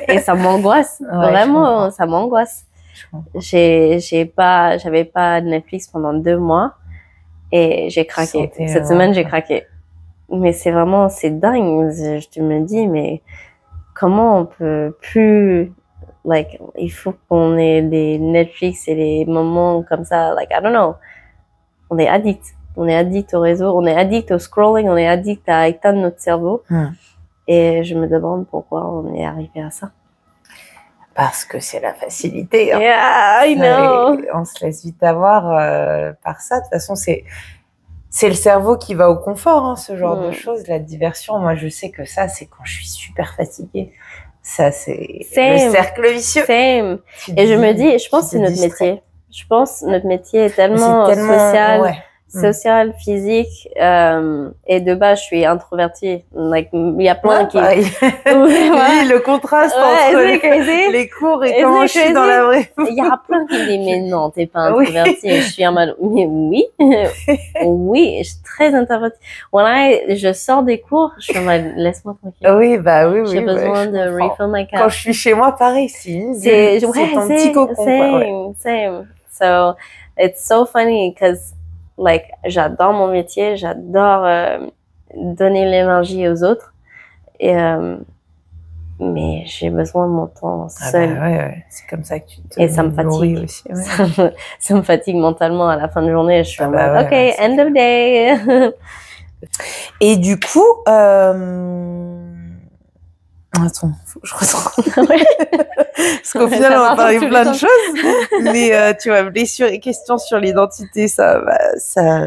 Et ça m'angoisse. Vraiment, ça m'angoisse. J'avais pas Netflix pendant 2 mois et j'ai craqué. Cette semaine, j'ai craqué. Mais c'est dingue. Je me dis, mais comment on peut plus, like, il faut qu'on ait des Netflix et des moments comme ça, like, I don't know. On est addict. On est addict au réseau, on est addict au scrolling, on est addict à éteindre notre cerveau. Et je me demande pourquoi on est arrivé à ça. Parce que c'est la facilité. Hein. Yeah, I know. On se laisse vite avoir par ça. De toute façon, c'est le cerveau qui va au confort, hein, ce genre de choses. La diversion, moi, je sais que ça, c'est quand je suis super fatiguée. Ça, c'est le cercle vicieux. Same. Et je me dis, je pense que c'est notre métier. Je pense que notre métier est tellement social. Ouais. Social, physique, et de base, je suis introvertie. Like, il y a plein qui... Oui, le contraste entre les cours et quand je suis dans la vraie... Il y a plein qui disent, mais non, t'es pas introvertie. Oui. Je suis en mode, mais oui, oui, je suis très introvertie. Je sors des cours, je suis en mode, laisse-moi tranquille. Oui, bah oui, oui. J'ai besoin de refill my cup. Quand je suis chez moi, pareil, c'est ton petit cocon. Same. So, it's so funny, because like, j'adore mon métier, j'adore donner l'énergie aux autres, mais j'ai besoin de mon temps seul. Ouais. C'est comme ça que tu te et ça me fatigue aussi. Ouais. Ça me fatigue mentalement à la fin de journée. Je suis en mode, ok, end of day. Et du coup, attends, faut que je ressens. Parce qu'au final, on va parler plein de choses. Mais tu vois, blessures et questions sur l'identité, ça,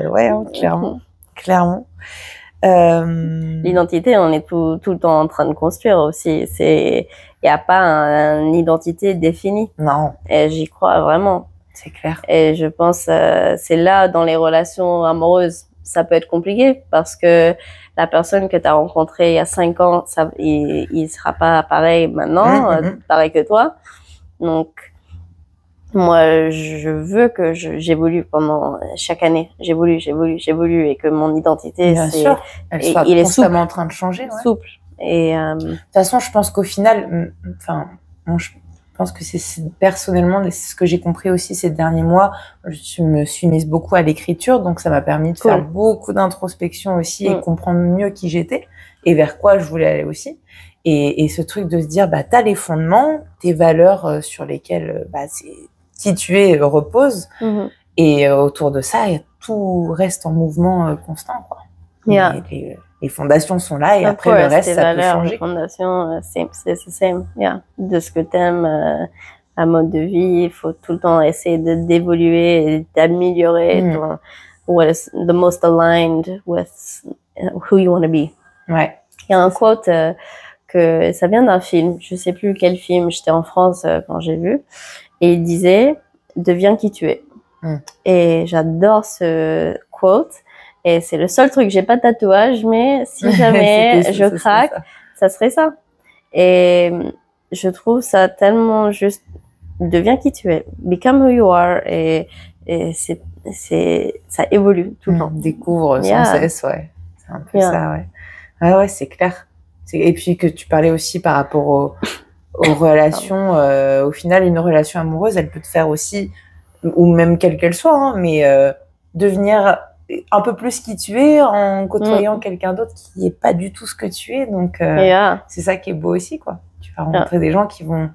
ouais, hein, clairement. L'identité, on est tout le temps en train de construire aussi. Il n'y a pas une identité définie. Non. Et j'y crois vraiment. C'est clair. Et je pense, c'est là, dans les relations amoureuses, ça peut être compliqué parce que la personne que tu as rencontrée il y a 5 ans, il sera pas pareil maintenant, pareil que toi. Donc, moi, je veux que j'évolue pendant chaque année. J'évolue et que mon identité, il est constamment en train de changer. Ouais. Souple. Et de toute façon, je pense qu'au final, je pense que c'est personnellement, c'est ce que j'ai compris aussi ces derniers mois. Je me suis mise beaucoup à l'écriture, donc ça m'a permis de faire beaucoup d'introspection aussi et comprendre mieux qui j'étais et vers quoi je voulais aller aussi. Et ce truc de se dire, bah, t'as les fondements, tes valeurs sur lesquelles, c'est qui tu es repose, et autour de ça, tout reste en mouvement constant, quoi. Yeah. Les fondations sont là et après le reste, ça peut changer. Les fondations, c'est same. Yeah. De ce que t'aimes, un mode de vie, il faut tout le temps essayer d'évoluer et d'améliorer what is the most aligned with who you want to be. Ouais. Il y a un quote que ça vient d'un film, je sais plus quel film, j'étais en France quand j'ai vu, et il disait « Deviens qui tu es ». Et j'adore ce quote. Et c'est le seul truc, j'ai pas de tatouage, mais si jamais je craque, ça serait ça. Et je trouve ça tellement juste, deviens qui tu es, become who you are, et ça évolue tout le temps. Découvre sans cesse, ouais. C'est un peu ça, ouais. Ouais, c'est clair. Et puis que tu parlais aussi par rapport aux relations, au final, une relation amoureuse, elle peut te faire aussi, ou même quelle qu'elle soit, hein, mais devenir un peu plus qui tu es en côtoyant quelqu'un d'autre qui est pas du tout ce que tu es. Donc, c'est ça qui est beau aussi, quoi. Tu vas rencontrer des gens qui vont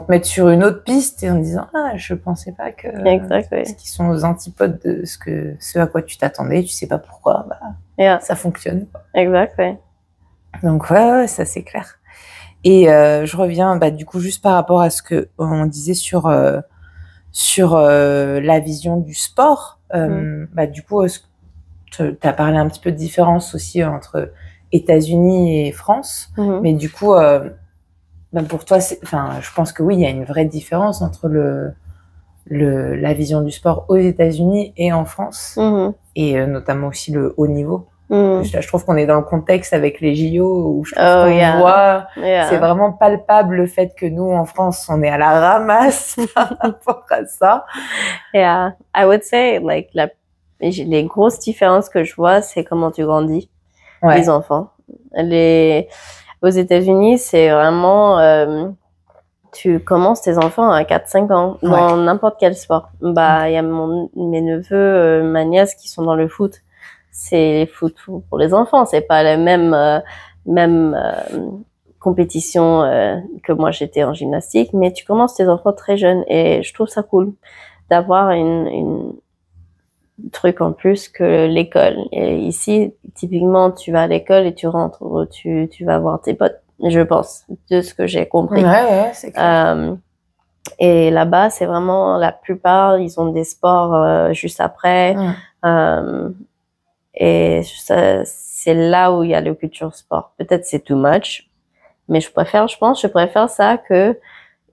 te mettre sur une autre piste et en disant, je pensais pas que, parce qu'ils sont aux antipodes de ce à quoi tu t'attendais, tu sais pas pourquoi, ça fonctionne, quoi. Exact, ouais. Donc, ouais, ça c'est clair. Et, je reviens, du coup, juste par rapport à ce que on disait sur la vision du sport. Du coup, tu as parlé un petit peu de différence aussi entre États-Unis et France, mais du coup, pour toi, je pense que oui, il y a une vraie différence entre la vision du sport aux États-Unis et en France, et notamment aussi le haut niveau. Je trouve qu'on est dans le contexte avec les JO où je trouve qu'on voit, c'est vraiment palpable le fait que nous, en France, on est à la ramasse par rapport à ça. Yeah, I would say, like, les grosses différences que je vois, c'est comment tu grandis, les enfants. Aux États-Unis, c'est vraiment, tu commences tes enfants à 4-5 ans dans n'importe quel sport. Il y a mes neveux, ma nièce qui sont dans le foot. C'est foot pour les enfants, c'est pas le même compétition que moi j'étais en gymnastique, mais tu commences tes enfants très jeunes et je trouve ça cool d'avoir une truc en plus que l'école. Et ici, typiquement, tu vas à l'école et tu rentres, tu vas voir tes potes, je pense, de ce que j'ai compris. Ouais, c'est clair. Et là-bas, c'est vraiment la plupart, ils ont des sports juste après. Et c'est là où il y a le culture sport. Peut-être c'est too much, mais je préfère ça que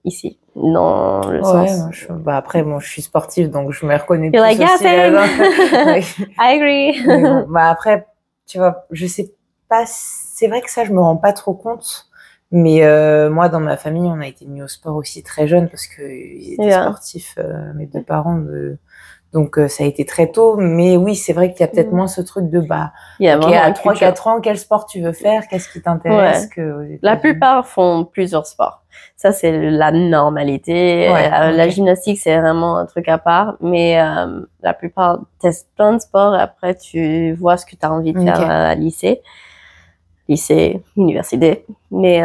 ici, dans le sens. Après, je suis sportive, donc je me reconnais You're plus like, yeah, aussi. same. I agree. Mais bon, après, tu vois, je sais pas, c'est vrai que ça, je me rends pas trop compte. Mais moi, dans ma famille, on a été mis au sport aussi très jeune parce que ils étaient sportifs, mes deux parents. Donc, ça a été très tôt. Mais oui, c'est vrai qu'il y a peut-être moins ce truc de à 3-4 ans, quel sport tu veux faire, qu'est-ce qui t'intéresse La plupart font plusieurs sports. Ça, c'est la normalité. La gymnastique, c'est vraiment un truc à part. Mais la plupart testent plein de sports. Et après, tu vois ce que tu as envie de faire à lycée, université. Mais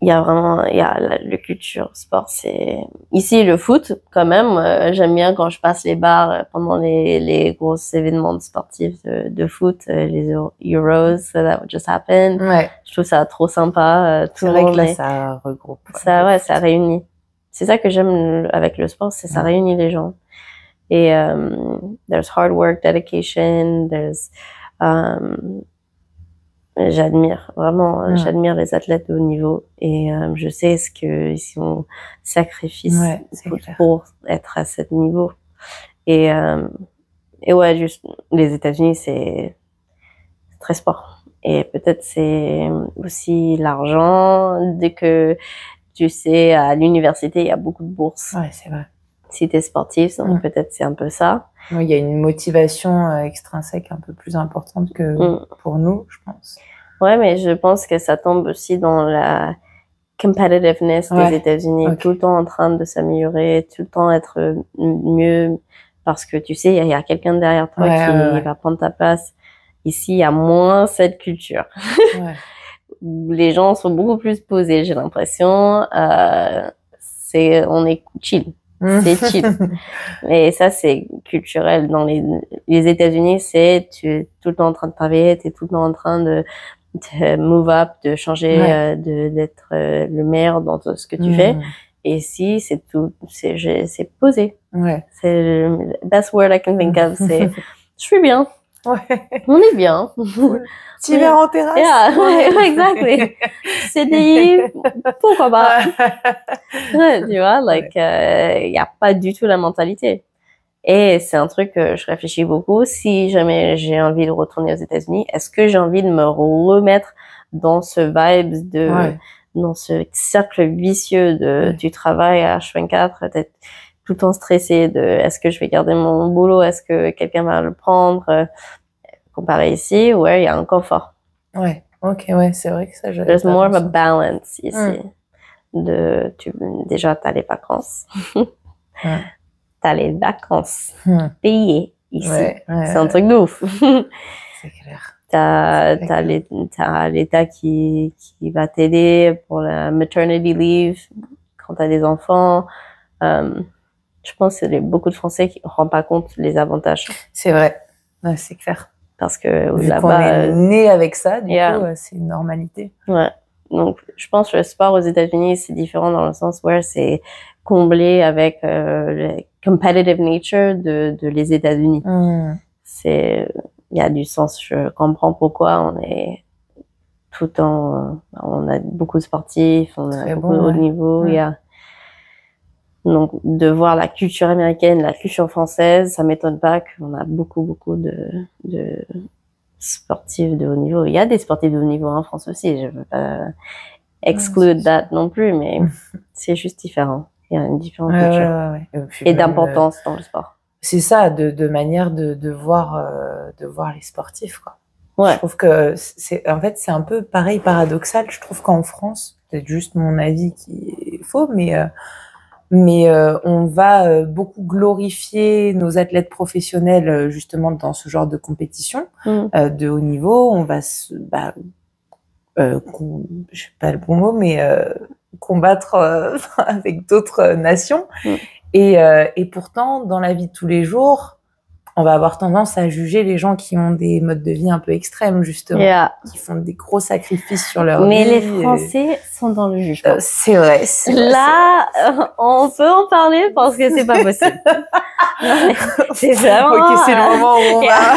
il y a le culture sport. C'est ici le foot quand même. J'aime bien quand je passe les bars pendant les gros événements sportifs de foot, les Euros that just happened. Je trouve ça trop sympa. C'est vrai que là ça regroupe. Ça réunit. C'est ça que j'aime avec le sport, c'est ça réunit les gens. Et there's hard work, dedication, there's j'admire les athlètes de haut niveau et je sais ce que ils sont sacrifices pour être à ce niveau et juste les États-Unis c'est très sport et peut-être c'est aussi l'argent dès que tu sais à l'université il y a beaucoup de bourses. C'est vrai. Si t'es sportif, donc peut-être c'est un peu ça. Il y a une motivation extrinsèque un peu plus importante que pour nous, je pense. Ouais, mais je pense que ça tombe aussi dans la competitiveness des États-Unis, tout le temps en train de s'améliorer, tout le temps être mieux, parce que tu sais, il y a quelqu'un derrière toi qui va prendre ta place. Ici, il y a moins cette culture. Les gens sont beaucoup plus posés, j'ai l'impression. On est chill. C'est chill. Et ça, c'est culturel. Dans les États-Unis, tu es tout le temps en train de travailler, tu es tout le temps en train de move up, de changer, d'être le meilleur dans tout ce que tu fais. Et ici, c'est posé. C'est le best word I can think of. C'est, je suis bien. On est bien. Tu vas en terrasse. Exactly. CDI, pourquoi pas. Tu vois, y a pas du tout la mentalité. Et c'est un truc que je réfléchis beaucoup. Si jamais j'ai envie de retourner aux États-Unis, est-ce que j'ai envie de me remettre dans ce vibe dans ce cercle vicieux du travail à H24, d'être tout le temps stressé de est-ce que je vais garder mon boulot, est-ce que quelqu'un va le prendre, comparé ici, il y a un confort. C'est vrai que ça, j'avais There's more of a balance ici. Déjà, t'as les vacances. T'as les vacances payées ici. C'est un truc de ouf. C'est clair. T'as l'État qui va t'aider pour la maternity leave quand t'as des enfants. Je pense que beaucoup de Français qui ne rendent pas compte les avantages. C'est vrai. C'est clair. Parce que là-bas, on est né avec ça, du coup, c'est une normalité. Donc, je pense que le sport aux États-Unis, c'est différent dans le sens où c'est comblé avec le competitive nature de les États-Unis. Il y a du sens. Je comprends pourquoi on est tout le temps, on a beaucoup de sportifs, on a beaucoup de haut niveau. Donc, de voir la culture américaine, la culture française, ça m'étonne pas qu'on a beaucoup de sportifs de haut niveau. Il y a des sportifs de haut niveau en France aussi. Je veux pas exclude that non plus, mais c'est juste différent. Il y a une différente culture et d'importance dans le sport. C'est ça, de manière de voir les sportifs, quoi. Je trouve que c'est un peu pareil, paradoxal. Je trouve qu'en France, peut-être juste mon avis qui est faux, mais on va beaucoup glorifier nos athlètes professionnels justement dans ce genre de compétition de haut niveau. On va je sais pas le bon mot, mais combattre avec d'autres nations. Et pourtant, dans la vie de tous les jours, on va avoir tendance à juger les gens qui ont des modes de vie un peu extrêmes, justement, qui font des gros sacrifices sur leur vie. Mais les Français sont dans le jugement. C'est vrai. Là, on peut en parler parce que c'est pas possible. C'est vraiment... Ok, c'est le moment où on va...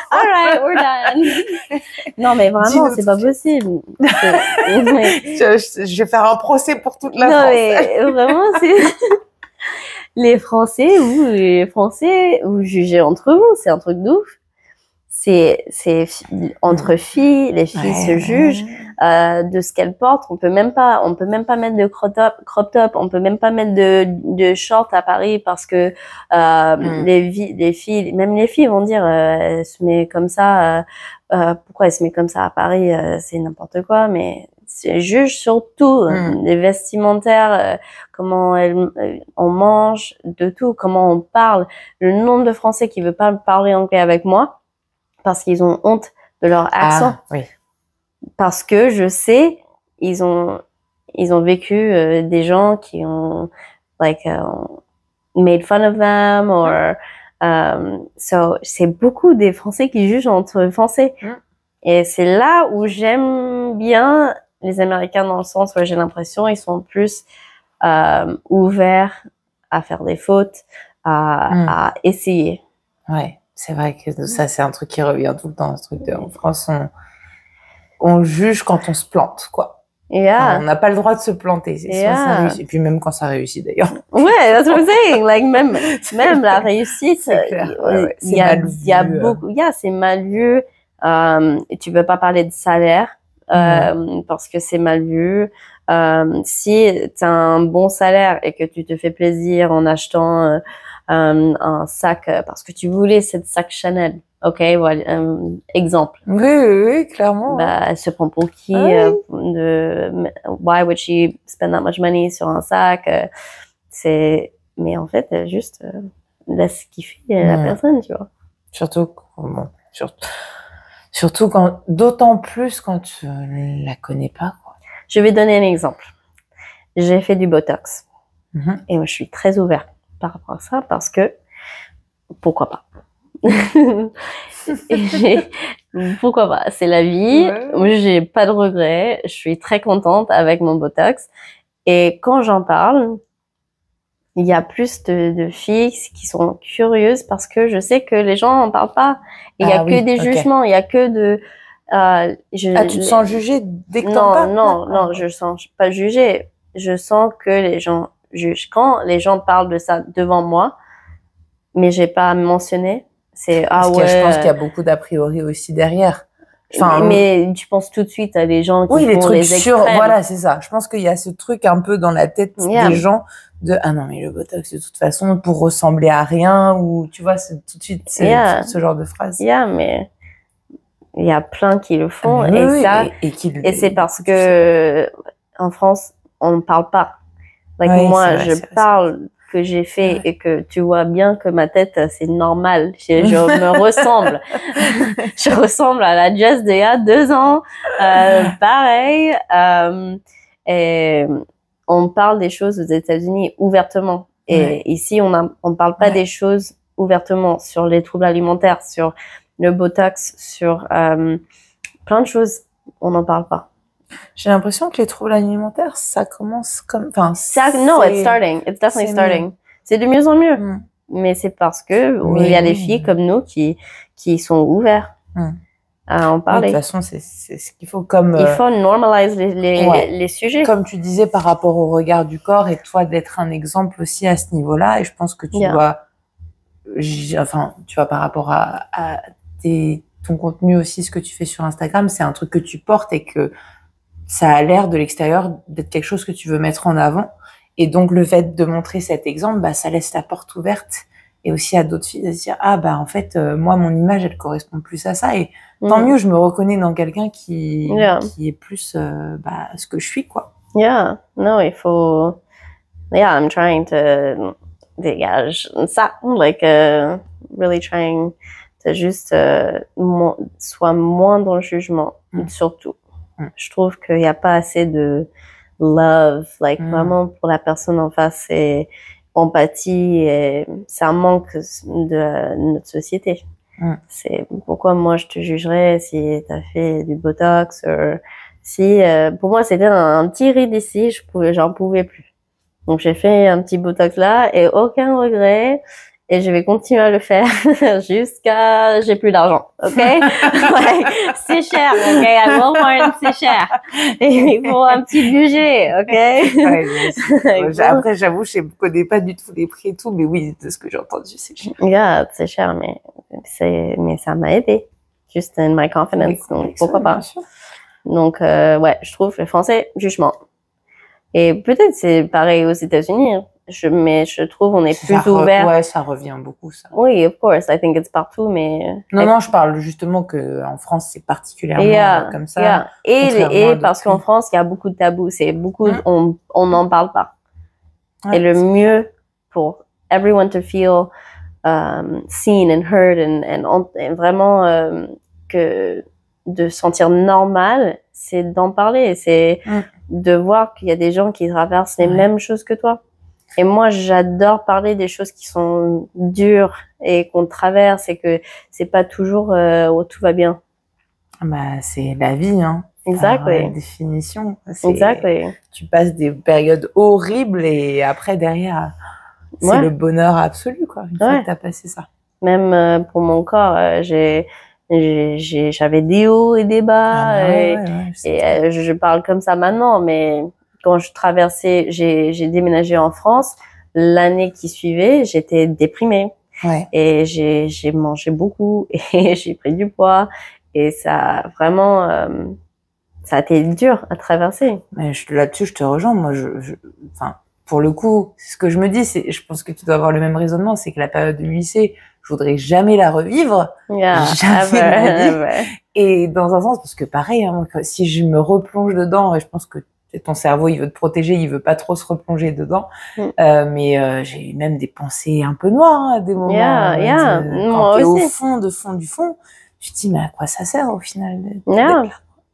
All right, we're done. Non, mais vraiment, c'est pas possible. Je vais faire un procès pour toute la France. Non, mais vraiment, c'est... Les Français, vous jugez entre vous, c'est un truc de ouf. C'est entre filles, les filles se jugent de ce qu'elles portent. On peut même pas mettre de crop top, on peut même pas mettre de short à Paris parce que les filles, même les filles vont dire elle se met comme ça. Pourquoi elle se met comme ça à Paris? C'est n'importe quoi, mais juge surtout les vestimentaires, comment on mange, de tout, comment on parle. Le nombre de Français qui veulent pas parler anglais avec moi parce qu'ils ont honte de leur accent. Oui. Parce que je sais, ils ont vécu des gens qui ont made fun of them or so c'est beaucoup des Français qui jugent entre Français. Et c'est là où j'aime bien les Américains dans le sens où j'ai l'impression ils sont plus ouverts à faire des fautes, à essayer. Ouais, c'est vrai que ça c'est un truc qui revient tout le temps, ce truc en France on juge quand on se plante, quoi. Enfin, on n'a pas le droit de se planter, c'est soit ça réussit, et puis même quand ça réussit d'ailleurs. Ouais, that's what I'm saying. Like même la réussite, il y a beaucoup, c'est mal vu. Tu peux pas parler de salaire parce que c'est mal vu. Si tu as un bon salaire et que tu te fais plaisir en achetant un sac parce que tu voulais cette sac Chanel, ok, voilà, exemple. Oui, clairement. Bah, elle se prend pour qui why would she spend that much money sur un sac? Mais en fait, elle juste laisse kiffer la personne, tu vois. Surtout quand, d'autant plus quand tu la connais pas, quoi. Je vais donner un exemple. J'ai fait du Botox. Et moi, je suis très ouverte par rapport à ça parce que, pourquoi pas? Pourquoi pas? C'est la vie. Ouais. J'ai pas de regrets. Je suis très contente avec mon Botox. Et quand j'en parle, il y a plus de filles qui sont curieuses parce que je sais que les gens en parlent pas. Il y a que des jugements. Il y a que de... tu te sens jugée dès que t'en parles? Non, je sens pas jugée. Je sens que les gens jugent. Quand les gens parlent de ça devant moi, mais j'ai pas mentionné, c'est je pense qu'il y a beaucoup d'a priori aussi derrière. Enfin, mais tu penses tout de suite à des gens qui font les extrêmes. Voilà, c'est ça. Je pense qu'il y a ce truc un peu dans la tête des gens de ah non mais le Botox de toute façon pour ressembler à rien, ou tu vois, c'est tout de suite ce genre de phrase. Mais il y a plein qui le font et c'est parce que en France on ne parle pas. Moi je parle que j'ai fait et que tu vois bien que ma tête c'est normal, je me ressemble. Je ressemble à la Jess d'il y a 2 ans, pareil. Et on parle des choses aux États-Unis ouvertement et ici on parle pas des choses ouvertement sur les troubles alimentaires, sur le Botox, sur plein de choses, on n'en parle pas. J'ai l'impression que les troubles alimentaires, ça commence comme... No, it's starting. It's definitely starting. C'est de mieux en mieux. Mais c'est parce que il y a des filles comme nous qui sont ouvertes à en parler. De toute façon, c'est ce qu'il faut il faut normaliser les sujets. Comme tu disais, par rapport au regard du corps, et toi, d'être un exemple aussi à ce niveau-là. Et je pense que tu dois... tu vois, par rapport à ton contenu aussi, ce que tu fais sur Instagram, c'est un truc que tu portes et que ça a l'air de l'extérieur d'être quelque chose que tu veux mettre en avant. Et donc, le fait de montrer cet exemple, ça laisse la porte ouverte. Et aussi à d'autres filles de se dire, en fait, moi, mon image, elle correspond plus à ça. Et tant mieux, je me reconnais dans quelqu'un qui est plus ce que je suis, quoi. No, il faut... I'm trying to dégage ça. Really trying to juste soit moins dans le jugement, surtout. Je trouve qu'il n'y a pas assez de love, vraiment pour la personne en face, et empathie, et c'est un manque de notre société. C'est pourquoi moi je te jugerais si t'as fait du Botox, si pour moi c'était un petit ride ici, j'en pouvais plus. Donc j'ai fait un petit Botox là et aucun regret. Et je vais continuer à le faire jusqu'à j'ai plus d'argent, ok? C'est cher, ok? À Walmart, c'est cher. Et il faut un petit budget, ok? Après, j'avoue, je ne connais pas du tout les prix et tout, mais oui, de ce que j'ai entendu, c'est cher. Yeah, c'est cher, mais ça m'a aidé. Just in my confidence, donc pourquoi pas? Donc, ouais, je trouve le français, jugement. Et peut-être c'est pareil aux États-Unis. Mais je trouve on est plus ouvert. Ouais, ça revient beaucoup, ça. Oui, of course. I think it's partout, mais. Non, je parle justement que en France, c'est particulièrement comme ça. Et parce qu'en France, il y a beaucoup de tabous. C'est beaucoup, on n'en parle pas. Et le mieux pour everyone to feel seen and heard and vraiment que de sentir normal, c'est d'en parler. C'est de voir qu'il y a des gens qui traversent les mêmes choses que toi. Et moi, j'adore parler des choses qui sont dures et qu'on traverse et que c'est pas toujours où tout va bien. Bah, c'est la vie, hein. Exactly. La définition. Exactly. Tu passes des périodes horribles et après, derrière, c'est le bonheur absolu, quoi. Une fois que t'as passé ça. Même pour mon corps, j'avais des hauts et des bas. Je parle comme ça maintenant, mais quand je traversais, j'ai déménagé en France. L'année qui suivait, j'étais déprimée. Et j'ai mangé beaucoup et j'ai pris du poids. Et ça, vraiment, ça a été dur à traverser. Mais là-dessus, je te rejoins. Moi, enfin, pour le coup, ce que je me dis, je pense que tu dois avoir le même raisonnement, c'est que la période du lycée, je voudrais jamais la revivre. Jamais. Et dans un sens, parce que pareil, hein, si je me replonge dedans, et je pense que ton cerveau, il veut te protéger, il veut pas trop se replonger dedans. Mais j'ai même des pensées un peu noires à des moments. Quand t'es au fond du fond, tu te dis, mais à quoi ça sert au final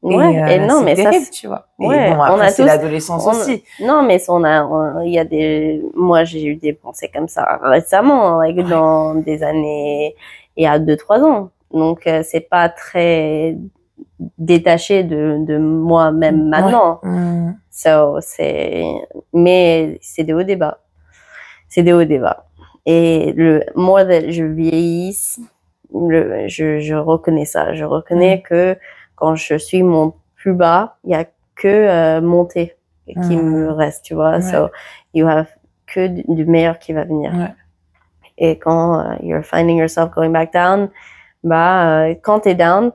et non, mais terrible, tu vois. Et bon, après, c'est l'adolescence aussi. Non, mais il y a moi, j'ai eu des pensées comme ça récemment, dans des années, il y a 2-3 ans. Donc, c'est pas très détaché de moi-même maintenant. Mais c'est des hauts débats. C'est des hauts débats. Et le more that je vieillisse, je reconnais ça. Je reconnais que quand je suis mon plus bas, il y a que monter qui me reste, tu vois. So you have que du meilleur qui va venir. Et quand you're finding yourself going back down, quand t'es down,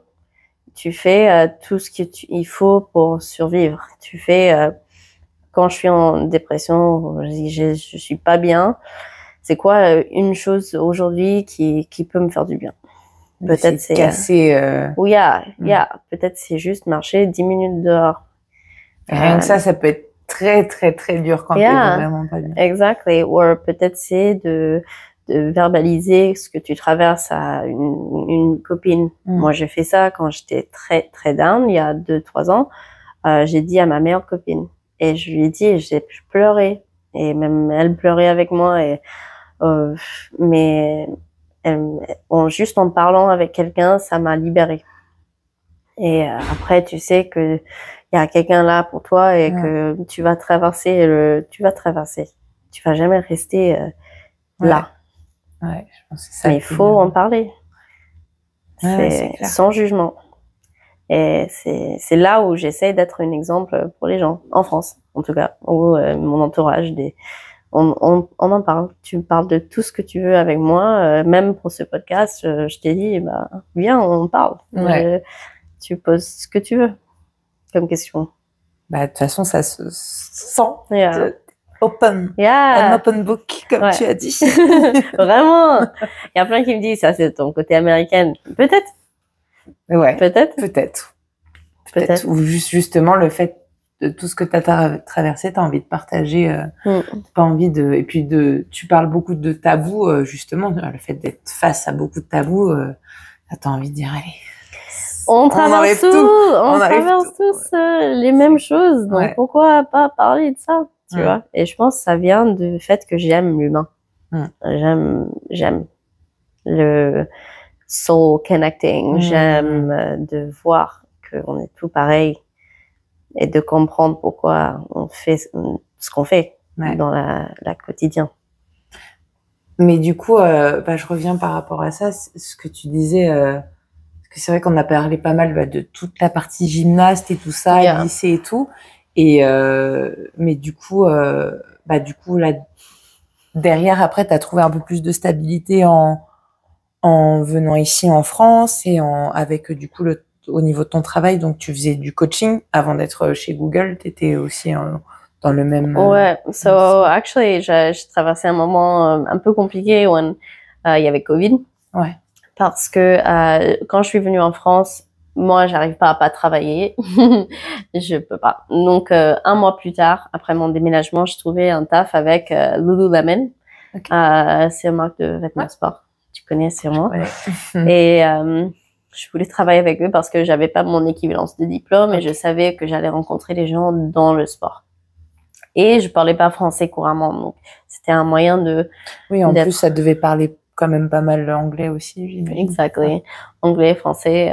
tu fais tout ce qu'il faut pour survivre. Tu fais quand je suis en dépression, je suis pas bien. C'est quoi une chose aujourd'hui qui peut me faire du bien? Peut-être c'est casser. Peut-être c'est juste marcher 10 minutes dehors. Rien que ça peut être très très très dur quand t'es vraiment pas bien. Exactly. Ou peut-être c'est de verbaliser ce que tu traverses à une copine. Moi, j'ai fait ça quand j'étais très très down il y a 2-3 ans. J'ai dit à ma meilleure copine et je lui ai dit, je pleurais et même elle pleurait avec moi mais juste en parlant avec quelqu'un, ça m'a libérée. Et après, tu sais que il y a quelqu'un là pour toi et que tu vas traverser. Tu vas jamais rester là. Je pense que ça. Mais il faut en parler. C'est sans jugement. Et c'est là où j'essaie d'être un exemple pour les gens, en France, en tout cas, où mon entourage, on en parle. Tu parles de tout ce que tu veux avec moi, même pour ce podcast, je t'ai dit, viens, on parle. Tu poses ce que tu veux comme question. De toute façon, ça se sent. Open. Un open book, comme tu as dit. Vraiment. Il y a plein qui me disent, ça, c'est ton côté américaine. Peut-être. Peut-être. Ou justement, le fait de tout ce que tu as traversé, tu as envie de partager, pas envie de. Et puis, tu parles beaucoup de tabous, justement, le fait d'être face à beaucoup de tabous, tu as envie de dire, allez. on traverse tous les mêmes choses. Donc, pourquoi pas parler de ça, tu vois? Et je pense que ça vient du fait que j'aime l'humain. J'aime le soul connecting. J'aime de voir qu'on est tout pareil et de comprendre pourquoi on fait ce qu'on fait dans la quotidien. Mais du coup, je reviens par rapport à ça, ce que tu disais, parce que c'est vrai qu'on a parlé pas mal de toute la partie gymnaste et tout ça, lycée et tout. Et mais du coup là, derrière, après, tu as trouvé un peu plus de stabilité en venant ici en France et avec du coup au niveau de ton travail. Donc, tu faisais du coaching avant d'être chez Google. Tu étais aussi dans le même... Ouais, actually, j'ai traversé un moment un peu compliqué où il y avait Covid. Ouais. Parce que quand je suis venue en France, moi, j'arrive pas à pas travailler. Je peux pas. Donc, un mois plus tard, après mon déménagement, je trouvais un taf avec Lululemon. C'est une marque de vêtements sport. Tu connais sûrement. Et je voulais travailler avec eux parce que j'avais pas mon équivalence de diplôme et je savais que j'allais rencontrer les gens dans le sport. Et je parlais pas français couramment, donc c'était un moyen de... Oui, en plus, ça devait parler quand même pas mal anglais aussi, j'imagine. Exactly. Anglais, français.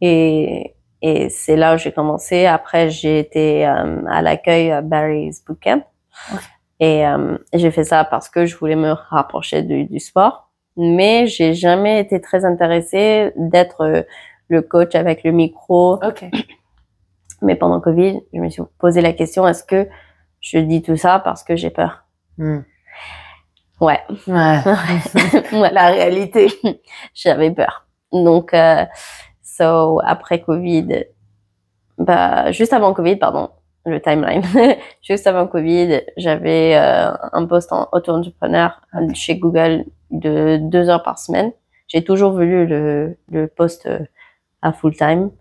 Et c'est là où j'ai commencé. Après, j'ai été à l'accueil à Barry's Bootcamp. Et j'ai fait ça parce que je voulais me rapprocher du sport. Mais j'ai jamais été très intéressée d'être le coach avec le micro. Mais pendant Covid, je me suis posé la question, est-ce que je dis tout ça parce que j'ai peur? Ouais. La réalité. J'avais peur. Donc, après Covid, juste avant Covid, pardon, le timeline. Juste avant Covid, j'avais un poste en auto-entrepreneur chez Google de 2 heures par semaine. J'ai toujours voulu le poste à full time.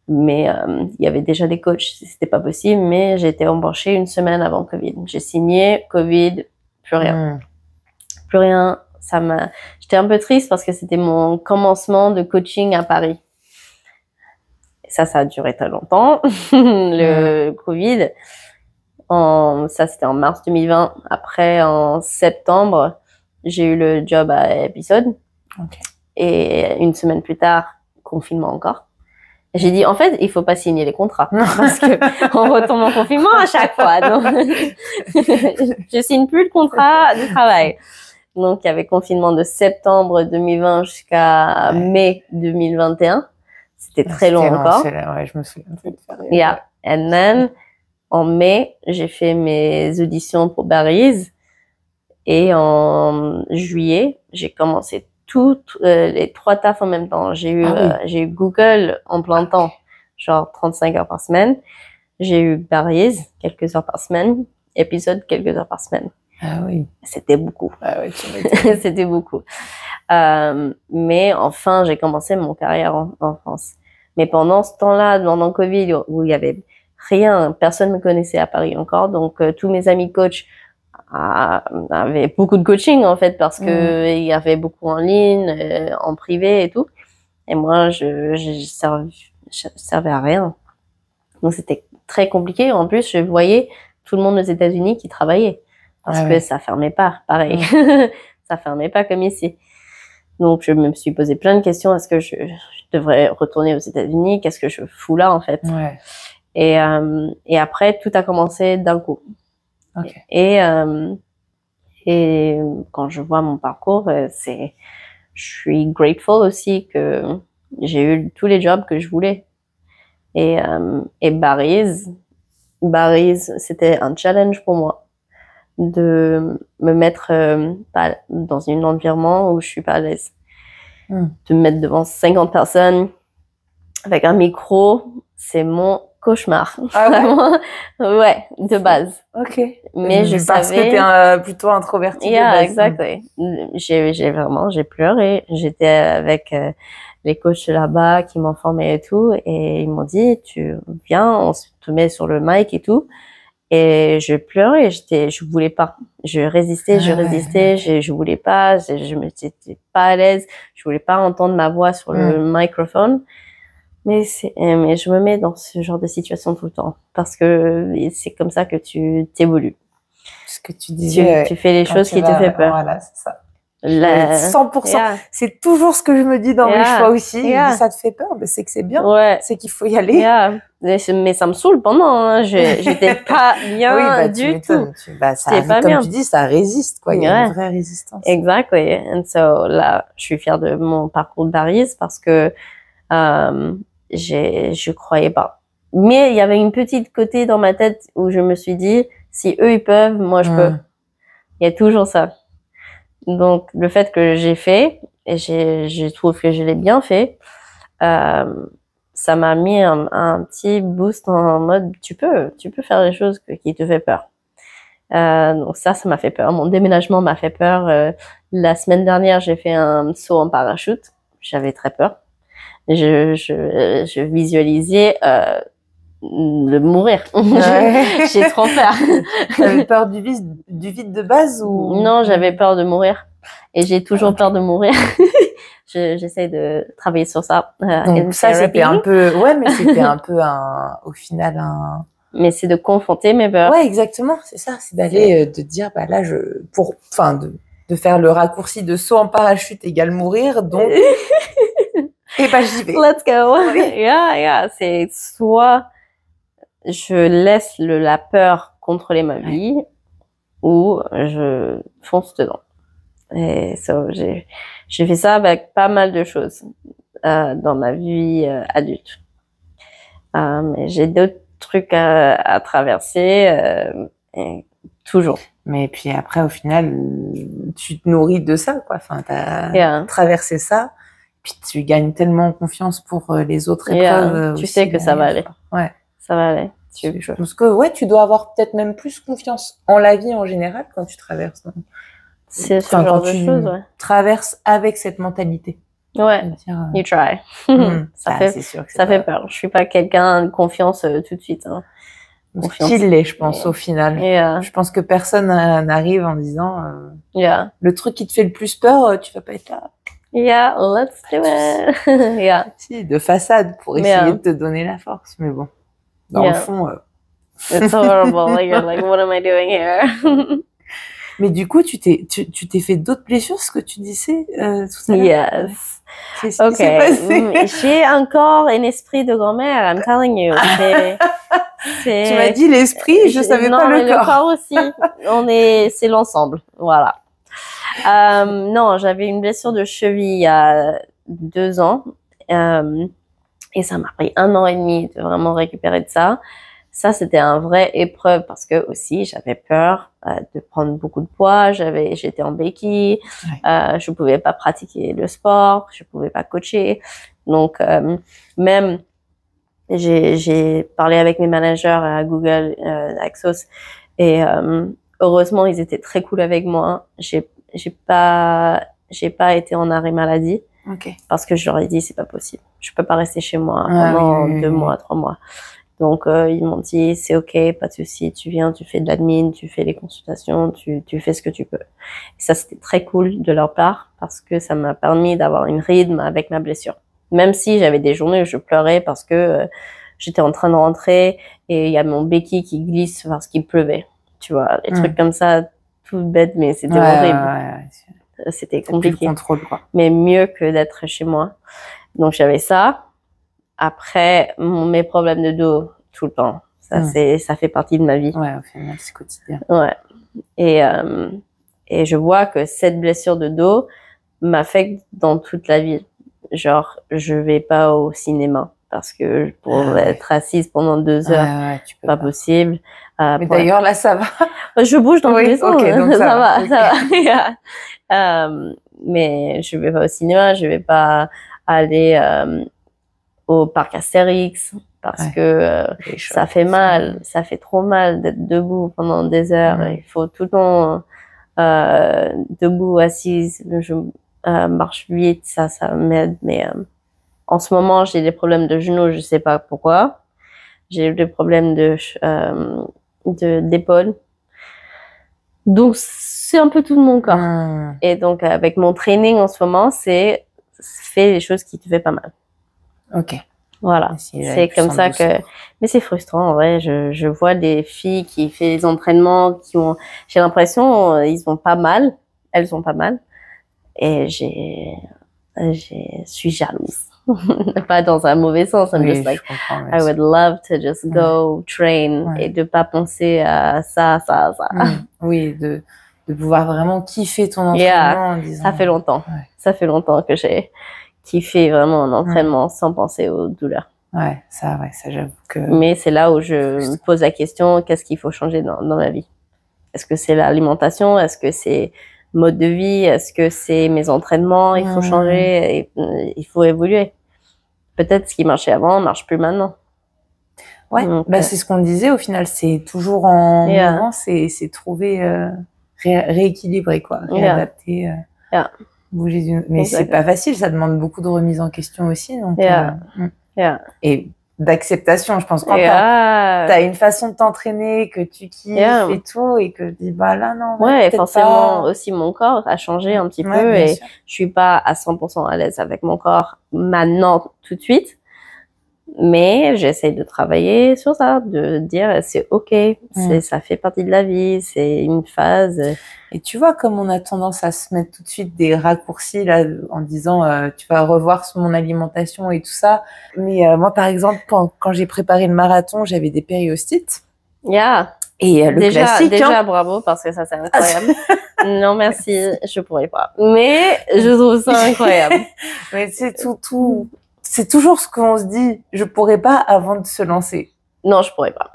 Mais il y avait déjà des coachs, c'était pas possible, mais j'ai été embauchée 1 semaine avant Covid. J'ai signé, Covid, plus rien. Plus rien. J'étais un peu triste parce que c'était mon commencement de coaching à Paris. Et ça a duré très longtemps, le Covid. Ça, c'était en mars 2020. Après, en septembre, j'ai eu le job à Episode. Et 1 semaine plus tard, confinement encore. J'ai dit, en fait, il faut pas signer les contrats parce que on retombe en confinement à chaque fois. Donc, je signe plus le contrat de travail. Donc, il y avait confinement de septembre 2020 jusqu'à mai 2021. C'était très long encore. Ouais, je me souviens. Yeah. And then, en mai, j'ai fait mes auditions pour Barry's. Et en juillet, j'ai commencé toutes les 3 tafs en même temps. J'ai eu Google en plein temps, genre 35 heures par semaine. J'ai eu Barry's quelques heures par semaine, Episode quelques heures par semaine. Ah oui. C'était beaucoup. Ah oui, c'était beaucoup. Mais enfin, j'ai commencé mon carrière en France. Mais pendant ce temps-là, pendant Covid, où il y avait rien, personne me connaissait à Paris encore, donc tous mes amis coachs avait beaucoup de coaching en fait parce que il y avait beaucoup en ligne, en privé et tout. Et moi, je servais à rien. Donc c'était très compliqué. En plus, je voyais tout le monde aux États-Unis qui travaillait parce que ça fermait pas, pareil. Ça fermait pas comme ici. Donc je me suis posé plein de questions. Est-ce que je devrais retourner aux États-Unis? Qu'est-ce que je fous là en fait? Et après, tout a commencé d'un coup. Et quand je vois mon parcours, je suis grateful aussi que j'ai eu tous les jobs que je voulais. Et Barry's, c'était un challenge pour moi de me mettre dans un environnement où je suis pas à l'aise. De me mettre devant 50 personnes avec un micro, c'est mon cauchemar. Vraiment. Ouais, de base. Mais je parce savais... que t'es plutôt introvertie. Exactly. J'ai pleuré. J'étais avec les coachs là-bas qui m'ont formé et tout, et ils m'ont dit, tu viens, on te met sur le mic et tout, Et je pleurais, je voulais pas. Je résistais, je voulais pas, je me sentais pas à l'aise, je voulais pas entendre ma voix sur le microphone. Mais je me mets dans ce genre de situation tout le temps parce que c'est comme ça que tu t'évolues. Ce que tu disais. Tu fais les choses qui te font peur. Voilà, c'est ça. 100%. C'est toujours ce que je me dis dans mes choix aussi. Ça te fait peur, mais c'est que c'est bien. C'est qu'il faut y aller. Mais ça me saoule pendant. Hein. J'étais pas bien du tout. Ça arrive, pas comme bien. Tu dis, ça résiste, quoi. Il y a une vraie résistance. Exactly. And so là, je suis fière de mon parcours de Barry's parce que je croyais pas. Mais il y avait une petite côté dans ma tête où je me suis dit, si eux ils peuvent, moi je peux. Il y a toujours ça. Donc, le fait que j'ai fait, et je trouve que je l'ai bien fait, ça m'a mis un petit boost en mode, tu peux faire les choses qui te fait peur. Donc ça m'a fait peur. Mon déménagement m'a fait peur. La semaine dernière, j'ai fait un saut en parachute. J'avais très peur. Je visualisais de mourir. J'ai trop peur. T'avais peur du vide de base ou? Non, j'avais peur de mourir. Et j'ai toujours peur de mourir. J'essaie de travailler sur ça. Donc ça, c'était un peu, mais c'était un peu au final Mais c'est de confronter mes peurs. Ouais, exactement. C'est ça. C'est d'aller, de dire, bah là, de faire le raccourci de saut en parachute égale mourir. Donc, et bah, j'y vais. Let's go. Yeah. C'est soit je laisse la peur contrôler ma vie ou je fonce dedans. Et j'ai fait ça avec pas mal de choses dans ma vie adulte. Mais j'ai d'autres trucs à traverser et toujours. Mais puis après, au final, tu te nourris de ça, quoi. Enfin, t'as traversé ça, puis tu gagnes tellement confiance pour les autres épreuves. Tu sais que ça va aller. Ouais. Ça va aller. Parce que, tu dois avoir peut-être même plus confiance en la vie en général quand tu traverses. C'est ce genre de choses, traverses avec cette mentalité. Ouais. You try. C'est sûr que ça fait peur. Je suis pas quelqu'un de confiance tout de suite. Hein. Qu'il l'est, je pense, au final. Je pense que personne n'arrive en disant le truc qui te fait le plus peur, tu vas pas être là. Yeah, let's do it. Si, de façade pour essayer de te donner la force. Mais bon, dans le fond... It's horrible. You're like, what am I doing here? Mais du coup, tu t'es fait d'autres blessures, ce que tu disais tout à l'heure. Yes. Qu'est-ce qui s'est passé? J'ai encore un esprit de grand-mère, I'm telling you. Tu m'as dit l'esprit, je savais pas le corps. Le corps aussi. C'est l'ensemble. Voilà. Non, j'avais une blessure de cheville il y a 2 ans. Et ça m'a pris 1 an et demi de vraiment récupérer de ça. Ça, c'était un vrai épreuve parce que aussi, j'avais peur de prendre beaucoup de poids. J'étais en béquille. Je pouvais pas pratiquer le sport. Je pouvais pas coacher. Donc, même, j'ai parlé avec mes managers à Google, Axos, et heureusement, ils étaient très cool avec moi. J'ai pas été en arrêt maladie. Parce que je leur ai dit, c'est pas possible. Je peux pas rester chez moi pendant 2 mois, 3 mois. Donc, ils m'ont dit, c'est OK, pas de souci, tu viens, tu fais de l'admin, tu fais les consultations, tu fais ce que tu peux. Et ça, c'était très cool de leur part parce que ça m'a permis d'avoir une rythme avec ma blessure. Même si j'avais des journées où je pleurais parce que j'étais en train de rentrer et il y a mon béquille qui glisse parce qu'il pleuvait. Tu vois, des trucs comme ça, tout bête, mais c'était horrible. C'était compliqué. Plus le contrôle, quoi. Mais mieux que d'être chez moi. Donc, j'avais ça. Après, mes problèmes de dos, tout le temps. Ça, ça fait partie de ma vie. Ouais, au final, c'est quotidien. Ouais. Et je vois que cette blessure de dos m'affecte dans toute la vie. Genre, je vais pas au cinéma parce que pour être assise pendant 2 heures, pas possible. Mais d'ailleurs, là, ça va. Je bouge dans tous les sens. Donc ça va. Mais je vais pas au cinéma, je vais pas aller au parc Astérix parce que ça fait mal, ça fait trop mal d'être debout pendant des heures. Il faut tout le temps debout, assise. Je marche vite, ça m'aide. Mais en ce moment, j'ai des problèmes de genoux, je sais pas pourquoi. J'ai des problèmes de d'épaule. Donc, c'est un peu tout de mon corps. Et donc, avec mon training en ce moment, c'est fais les choses qui te fait pas mal. Ok. Voilà. C'est comme ça que... Mais c'est frustrant, en vrai. Je vois des filles qui font des entraînements qui ont... J'ai l'impression ils ont pas mal. Elles ont pas mal. Et je suis jalouse. Pas dans un mauvais sens. I'm just like, I would love to just go train et de pas penser à ça. Oui, de pouvoir vraiment kiffer ton entraînement en disant... Ça fait longtemps. Ça fait longtemps que j'ai kiffé vraiment un entraînement sans penser aux douleurs. Ça j'avoue que... Mais c'est là où je me pose la question, qu'est-ce qu'il faut changer dans la vie? Est-ce que c'est l'alimentation? Est-ce que c'est mode de vie? Est-ce que c'est mes entraînements? Il faut changer, et, il faut évoluer. Peut-être ce qui marchait avant marche plus maintenant. Donc, c'est ce qu'on disait au final, c'est toujours en mouvement, c'est trouver, rééquilibrer quoi, réadapter, bouger mais c'est pas facile, ça demande beaucoup de remise en question aussi, donc et d'acceptation, je pense, quand t'as une façon de t'entraîner, que tu kiffes et tout, et que tu dis, bah là, non. Et forcément, aussi, mon corps a changé un petit peu, et je suis pas à 100% à l'aise avec mon corps maintenant, tout de suite. Mais j'essaie de travailler sur ça, de dire c'est ok, ça fait partie de la vie, c'est une phase. Et tu vois, comme on a tendance à se mettre tout de suite des raccourcis là, en disant tu vas revoir sur mon alimentation et tout ça. Mais moi, par exemple, quand j'ai préparé le marathon, j'avais des périostites. Et le classique. Déjà, bravo, parce que ça, c'est incroyable. Non, merci, je pourrais pas. Mais je trouve ça incroyable. Mais c'est tout. C'est toujours ce qu'on se dit, je pourrais pas avant de se lancer. Non, je pourrais pas.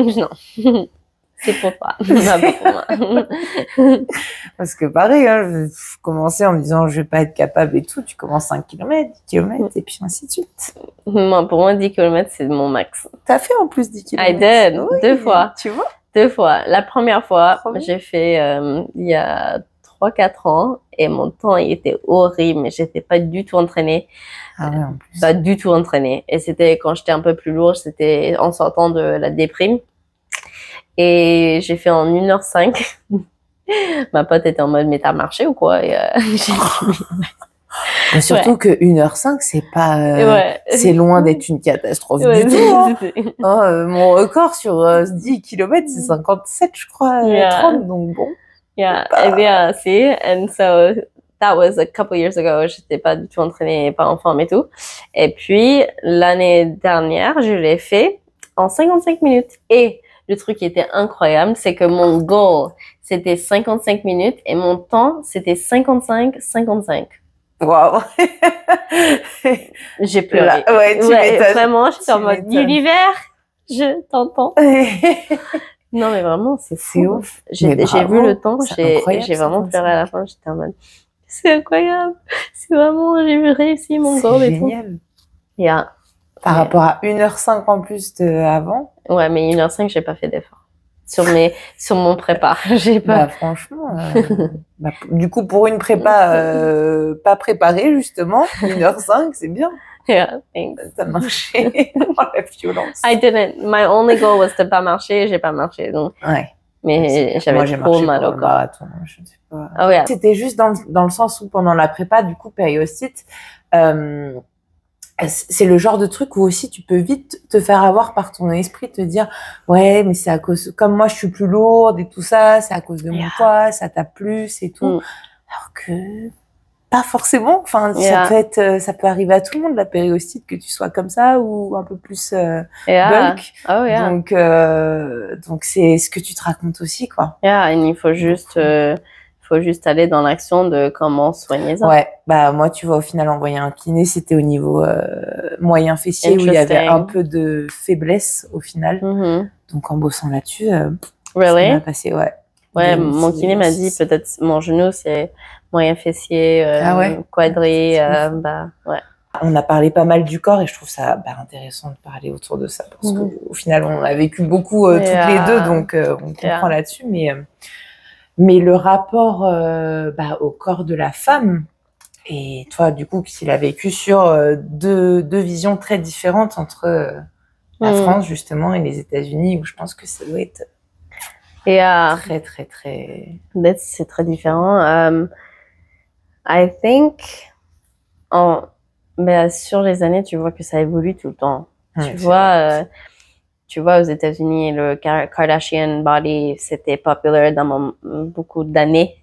Non. C'est pour toi. Pas pour moi. Parce que pareil, je commençais en me disant, je vais pas être capable et tout. Tu commences 5 km, 10 km et puis ainsi de suite. Moi, pour moi, 10 km, c'est mon max. T'as fait en plus 10 km? I did. Oui, 2 fois. Tu vois? 2 fois. La première fois, j'ai fait il y a 3-4 ans et mon temps il était horrible, mais j'étais pas du tout entraînée. En plus. Pas du tout entraînée. Et c'était quand j'étais un peu plus lourde, c'était en sortant de la déprime. Et j'ai fait en 1h05. Ma pote était en mode, mais t'as marché ou quoi? Et j'ai dit, surtout que 1h05, c'est pas, c'est loin d'être une catastrophe du tout. Mon record sur 10 km, c'est 57, je crois, 30, donc bon. See, and so that was a couple years ago. J'étais pas du tout entraînée, pas en forme et tout. Et puis, l'année dernière, je l'ai fait en 55 minutes. Et le truc qui était incroyable, c'est que mon goal, c'était 55 minutes et mon temps, c'était 55-55. Waouh! J'ai pleuré. Tu m'étonnes. Vraiment, j'étais en mode, l'univers, je t'entends. Non, mais vraiment, c'est ouf. J'ai vu le temps, j'ai vraiment pleuré à la fin, j'étais en mode, c'est incroyable. C'est vraiment, j'ai réussi mon goal et tout. C'est génial. Par rapport à 1h05 en plus avant. Ouais, mais 1h05, j'ai pas fait d'effort. Sur mon prépa, j'ai pas. Franchement, du coup, pour une prépa, pas préparée, justement, 1h05, c'est bien. Ça marchait dans la violence. I didn't. My only goal was de pas marcher, j'ai pas marché, donc. Mais j'avais trop mal au corps. Je sais pas. C'était juste dans le sens où pendant la prépa, du coup, périostite, c'est le genre de truc où aussi tu peux vite te faire avoir par ton esprit, te dire ouais mais c'est à cause, comme moi je suis plus lourde et tout ça, c'est à cause de mon poids, ça tape plus et tout. Alors que pas forcément, enfin ça peut arriver à tout le monde, la périostite, que tu sois comme ça ou un peu plus bulk. Donc c'est ce que tu te racontes aussi quoi. Et il faut juste aller dans l'action de comment soigner ça. Ouais, moi tu vois, au final envoyer un kiné, c'était au niveau moyen fessier où il y avait un peu de faiblesse au final. Donc en bossant là-dessus, ça m'a passé, mon kiné m'a dit peut-être mon genou c'est moyen fessier, quadri, On a parlé pas mal du corps et je trouve ça intéressant de parler autour de ça parce qu'au final on a vécu beaucoup toutes les deux, donc on comprend là-dessus, mais le rapport au corps de la femme, et toi, du coup, qu'il a vécu sur deux visions très différentes entre la France, justement, et les États-Unis, où je pense que ça doit être très, très, très... C'est très différent. I think, mais sur les années, tu vois que ça évolue tout le temps. Tu vois, aux États-Unis, le Kardashian body, c'était populaire dans beaucoup d'années.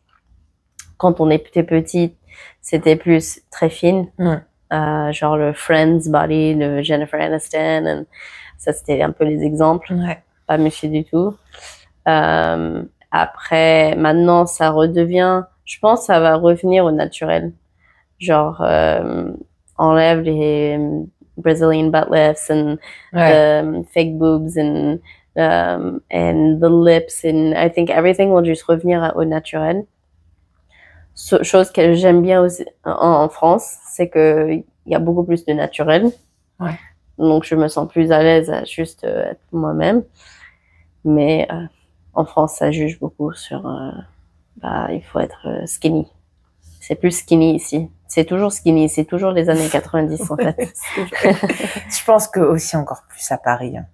Quand on était petite, c'était plus très fine. Genre le Friends body de Jennifer Aniston. Ça, c'était un peu les exemples. Pas méfier du tout. Après, maintenant, ça redevient... Je pense que ça va revenir au naturel. Genre, enlève les Brazilian butt lifts and fake boobs and the lips, and I think everything will juste revenir au naturel. Chose que j'aime bien aussi en France, c'est que il y a beaucoup plus de naturel. Donc je me sens plus à l'aise à juste être moi-même. Mais en France, ça juge beaucoup sur il faut être skinny. C'est plus skinny ici. C'est toujours skinny. C'est toujours les années 90 en fait. Je pense que aussi encore plus à Paris. Hein.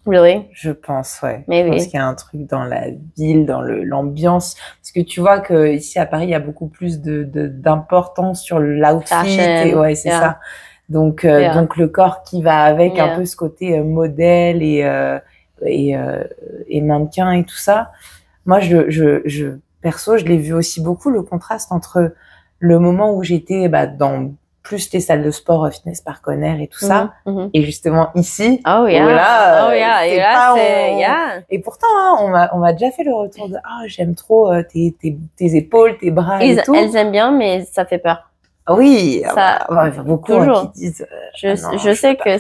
Really? Je pense, ouais. Maybe. Je pense qu'il y a un truc dans la ville, dans l'ambiance. Parce que tu vois que ici à Paris, il y a beaucoup plus d'importance sur l'outfit. Ouais, c'est ça. Donc le corps qui va avec un peu ce côté modèle et mannequin et tout ça. Moi, perso, je l'ai vu aussi beaucoup, le contraste entre le moment où j'étais dans plus les salles de sport, fitness park on air et tout ça, et justement ici, où là, et pourtant, hein, on m'a déjà fait le retour de j'aime trop tes épaules, tes bras et tout. Elles aiment bien, mais ça fait peur. Oui, ça, beaucoup qui disent. Je sais que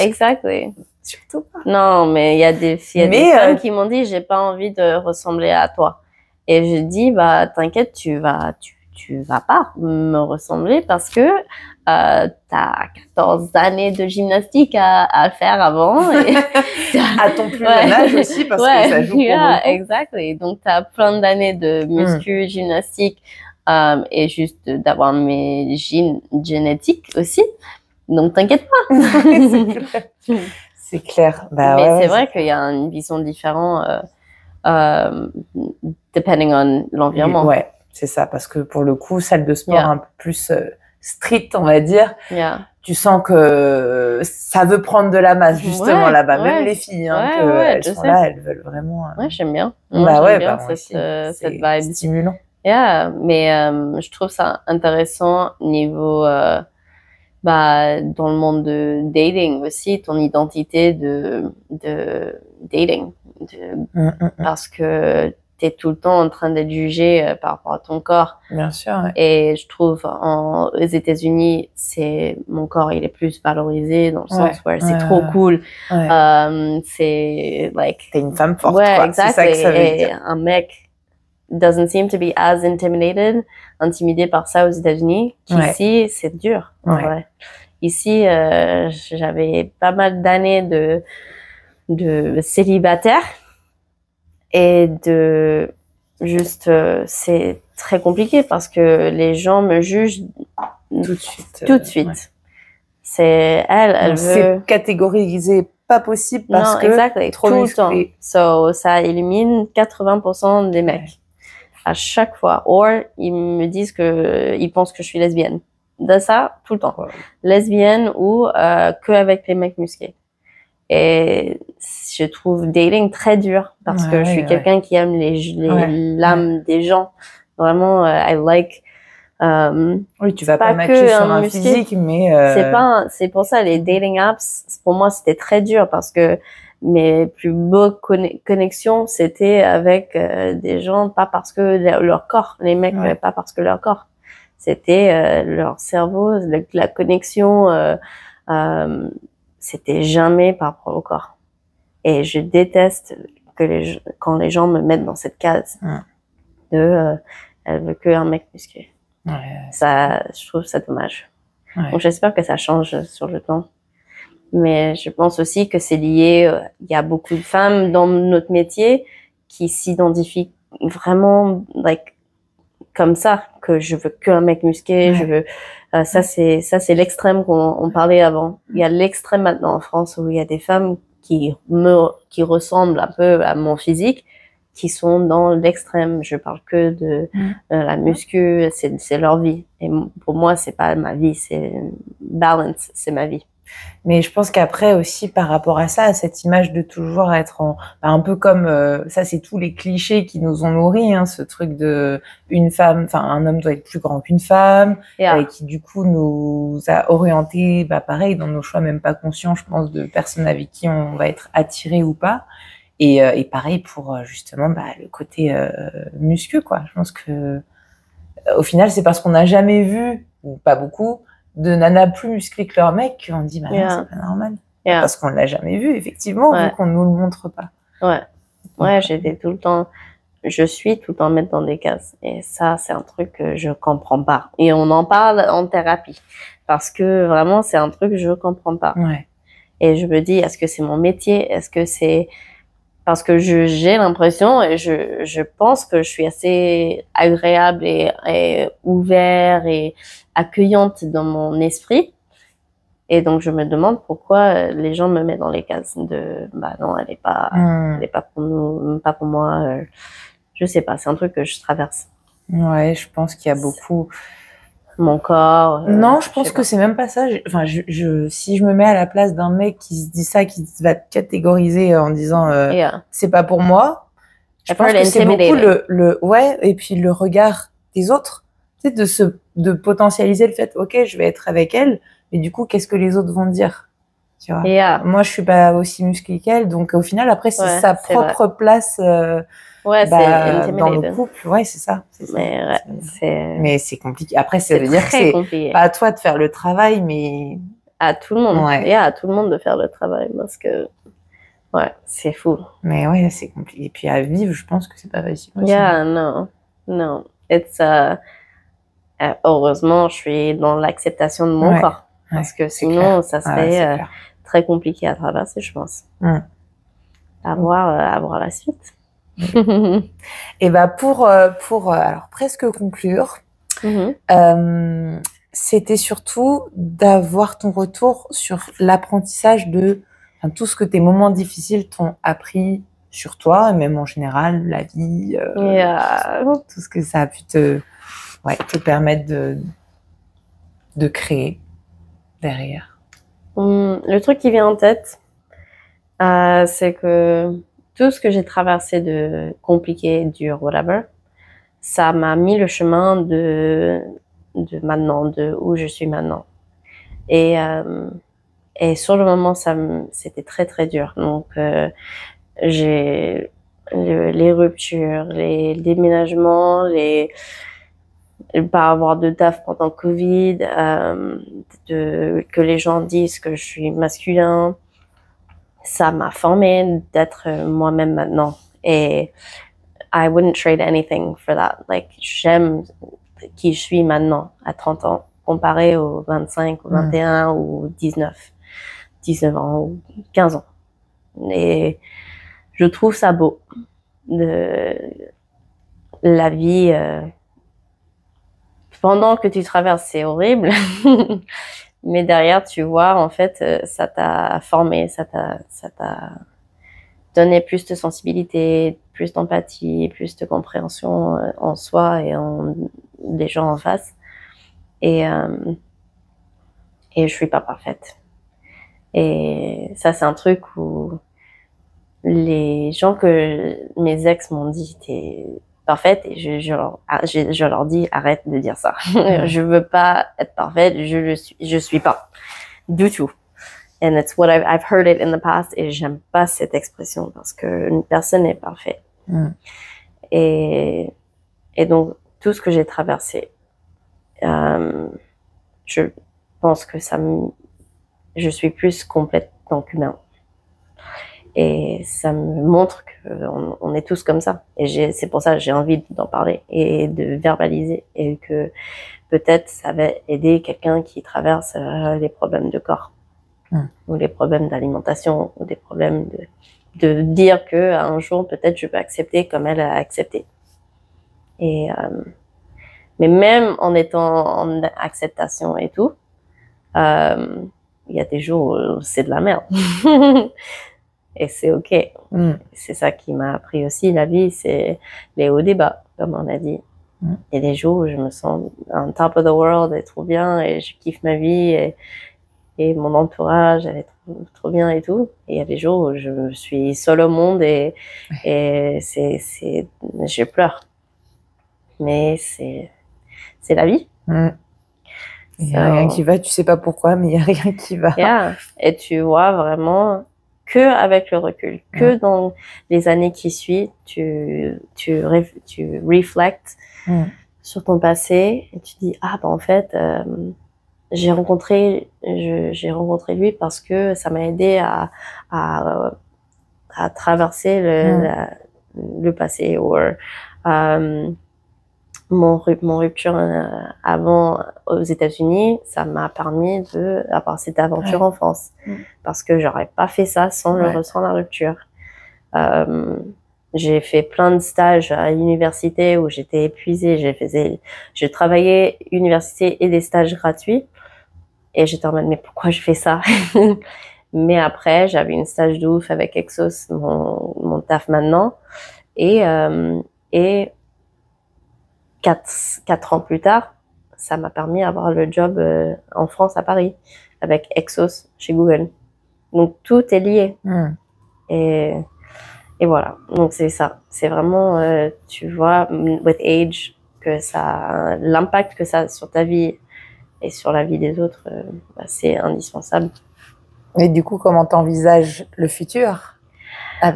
exactly. Surtout pas. Non, mais il y a des femmes qui m'ont dit j'ai pas envie de ressembler à toi. Et je dis t'inquiète, tu vas pas me ressembler parce que t'as 14 années de gymnastique à faire avant. Et à ton plus jeune âge aussi parce que ça joue pour beaucoup. Exactly. Donc t'as plein d'années de muscu, gymnastique et juste d'avoir mes gènes génétiques aussi. Donc t'inquiète pas. C'est clair. Mais c'est vrai qu'il y a une vision différente depending on l'environnement. Ouais, c'est ça. Parce que pour le coup, salle de sport un peu plus strict, on va dire, tu sens que ça veut prendre de la masse justement là-bas. Même les filles, elles sont là, elles veulent vraiment... Ouais, j'aime bien. J'aime bien cette vibe. C'est stimulant. Mais je trouve ça intéressant niveau... dans le monde de dating aussi, ton identité de dating. Parce que t'es tout le temps en train d'être jugé par rapport à ton corps. Bien sûr, ouais. Et je trouve aux États-Unis, mon corps, il est plus valorisé dans le sens où c'est trop cool. C'est t'es une femme forte, quoi. Exactly. C'est ça que ça veut dire. Un mec doesn't seem to be as intimidé par ça aux États-Unis qu'ici, c'est dur. Ouais. Ici, j'avais pas mal d'années de célibataire et c'est très compliqué parce que les gens me jugent tout de suite. C'est elle veut... C'est catégorisé pas possible parce que trop tout le temps. So, ça élimine 80% des mecs. À chaque fois. Ou ils me disent ils pensent que je suis lesbienne. De ça, tout le temps. Lesbienne ou que avec les mecs musclés. Et je trouve dating très dur parce que je suis quelqu'un qui aime l'âme des gens. Vraiment, I like... oui, tu vas pas matcher sur un physique, mais... C'est pour ça, les dating apps, pour moi, c'était très dur parce que mes plus beaux connexions, c'était avec des gens, pas parce que leur corps, les mecs, pas parce que leur corps. C'était leur cerveau, la connexion, c'était jamais par rapport au corps. Et je déteste quand les gens me mettent dans cette case elle veut qu'un mec musclé. Ça, je trouve ça dommage. Donc j'espère que ça change sur le temps. Mais je pense aussi que c'est lié, il y a beaucoup de femmes dans notre métier qui s'identifient vraiment comme ça, que je veux qu'un mec musclé, je veux ça c'est l'extrême qu'on parlait avant. Il y a l'extrême maintenant en France où il y a des femmes qui ressemblent un peu à mon physique, qui sont dans l'extrême. Je parle que de la muscu, c'est leur vie. Et pour moi, c'est pas ma vie, c'est balance, c'est ma vie. Mais je pense qu'après aussi, par rapport à ça, à cette image de toujours être un peu comme ça, c'est tous les clichés qui nous ont nourris, hein, ce truc de une femme, enfin un homme doit être plus grand qu'une femme, et qui du coup nous a orientés, pareil, dans nos choix même pas conscients, je pense, de personnes avec qui on va être attiré ou pas. Et pareil pour justement le côté muscu, quoi. Je pense que au final, c'est parce qu'on n'a jamais vu, ou pas beaucoup, de nanas plus musclées que leur mec qu'on dit non, c'est pas normal. Parce qu'on l'a jamais vu, effectivement, vu qu'on nous le montre pas. Ouais, je suis tout le temps mettre dans des cases. Et ça, c'est un truc que je comprends pas. Et on en parle en thérapie. Parce que vraiment, c'est un truc que je comprends pas. Et je me dis, est-ce que c'est mon métier? Est-ce que c'est parce que j'ai l'impression et je pense que je suis assez agréable et ouvert et accueillante dans mon esprit. Et donc, je me demande pourquoi les gens me mettent dans les cases de, non, elle est pas pour nous, pas pour moi. Je sais pas, c'est un truc que je traverse. Ouais, je pense qu'il y a beaucoup. Mon corps. Non, je pense que c'est même pas ça. Enfin, si je me mets à la place d'un mec qui se dit ça, qui va te catégoriser en disant c'est pas pour moi, je pense que c'est beaucoup et puis le regard des autres, tu sais, de potentialiser le fait, ok, je vais être avec elle, mais du coup, qu'est-ce que les autres vont dire, tu vois? Moi, je suis pas aussi musclée qu'elle, donc au final, après, c'est sa propre place. Dans le couple, c'est ça. Mais c'est compliqué. Après, ça veut dire que c'est pas à toi de faire le travail, mais à tout le monde. À tout le monde de faire le travail, parce que c'est fou. Mais c'est compliqué. Et puis à vivre, je pense que c'est pas facile aussi. Non. Heureusement, je suis dans l'acceptation de mon corps, parce que sinon, ça serait très compliqué à traverser, je pense. À voir la suite. Et pour alors presque conclure, c'était surtout d'avoir ton retour sur l'apprentissage de tout ce que tes moments difficiles t'ont appris sur toi, et même en général la vie, tout ce que ça a pu te permettre de créer derrière. Le truc qui vient en tête, c'est que tout ce que j'ai traversé de compliqué, dur, whatever, ça m'a mis le chemin de maintenant, de où je suis maintenant. Et sur le moment, c'était très très dur. Donc j'ai les ruptures, les déménagements, pas avoir de taf pendant Covid, que les gens disent que je suis masculin. Ça m'a formé d'être moi-même maintenant. Et I wouldn't trade anything for that. Like, j'aime qui je suis maintenant, à 30 ans, comparé aux 25, aux 21 ou 19 ans ou 15 ans. Et je trouve ça beau. La vie, pendant que tu traverses, c'est horrible. Mais derrière, tu vois, en fait, ça t'a formé, ça t'a donné plus de sensibilité, plus d'empathie, plus de compréhension en soi et en des gens en face. Et je suis pas parfaite. Et ça, c'est un truc où les gens que mes ex m'ont dit, t'es parfaite, et je leur dis, arrête de dire ça. Je veux pas être parfaite, je suis pas du tout. And it's what I've heard it in the past, et j'aime pas cette expression parce que une personne n'est parfaite. Et donc tout ce que j'ai traversé, je pense que je suis plus complète tant qu'humain. Et ça me montre qu'on est tous comme ça. Et c'est pour ça que j'ai envie d'en parler et de verbaliser. Et que peut-être ça va aider quelqu'un qui traverse les problèmes de corps. Ou les problèmes d'alimentation. Ou des problèmes de dire qu'un jour, peut-être, je peux accepter comme elle a accepté. Et Mais même en étant en acceptation et tout, il y a des jours où c'est de la merde. Et c'est OK. C'est ça qui m'a appris aussi, la vie, c'est les hauts et bas, comme on a dit. Il y a des jours où je me sens on top of the world et trop bien et je kiffe ma vie et mon entourage, elle est trop bien et tout. Et il y a des jours où je suis seule au monde et je pleure. Mais c'est la vie. Il y a rien qui va, tu sais pas pourquoi, mais il y a rien qui va. Et tu vois vraiment que avec le recul, que dans les années qui suivent, tu reflectes sur ton passé et tu dis en fait j'ai rencontré lui parce que ça m'a aidé à traverser le passé ou mon rupture avant aux États-Unis, ça m'a permis d'avoir cette aventure en France parce que j'aurais pas fait ça sans la rupture. J'ai fait plein de stages à l'université où j'étais épuisée. Je travaillais université et des stages gratuits et j'étais en mode mais pourquoi je fais ça? Mais après j'avais une stage de ouf avec Exos, mon taf maintenant et 4 ans plus tard, ça m'a permis d'avoir le job en France, à Paris, avec Exos chez Google. Donc, tout est lié. Et voilà. Donc, c'est ça. C'est vraiment, tu vois, with age, que l'impact que ça a sur ta vie et sur la vie des autres, c'est indispensable. Et du coup, comment t'envisages le futur? Là,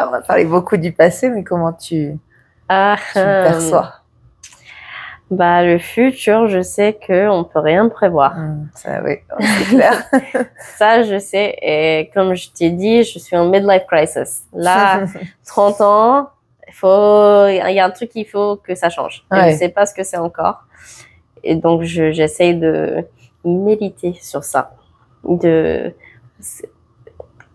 on va parler beaucoup du passé, mais comment tu perçois? Le futur, je sais qu'on peut rien prévoir. Ça, oui, c'est clair. Ça, je sais. Et comme je t'ai dit, je suis en midlife crisis. Là, 30 ans, il y a un truc qu'il faut que ça change. Je sais pas ce que c'est encore. Et donc, j'essaye de méditer sur ça.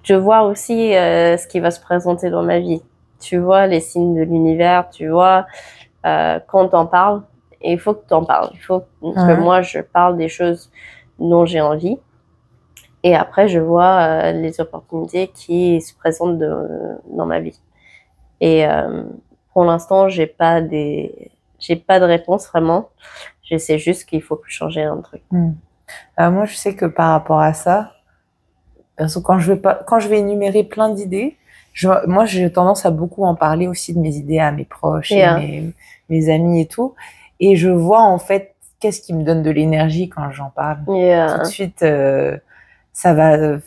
Je vois aussi ce qui va se présenter dans ma vie. Tu vois les signes de l'univers, tu vois quand t'en parles. Et il faut que tu en parles. Il faut que moi, je parle des choses dont j'ai envie. Et après, je vois les opportunités qui se présentent dans ma vie. Et pour l'instant, j'ai pas de réponse vraiment. Je sais juste qu'il faut changer un truc. Moi, je sais que par rapport à ça, parce que quand je vais énumérer plein d'idées, moi, j'ai tendance à beaucoup en parler aussi de mes idées à mes proches et mes amis et tout. Et je vois en fait qu'est-ce qui me donne de l'énergie quand j'en parle. Tout de suite, ça va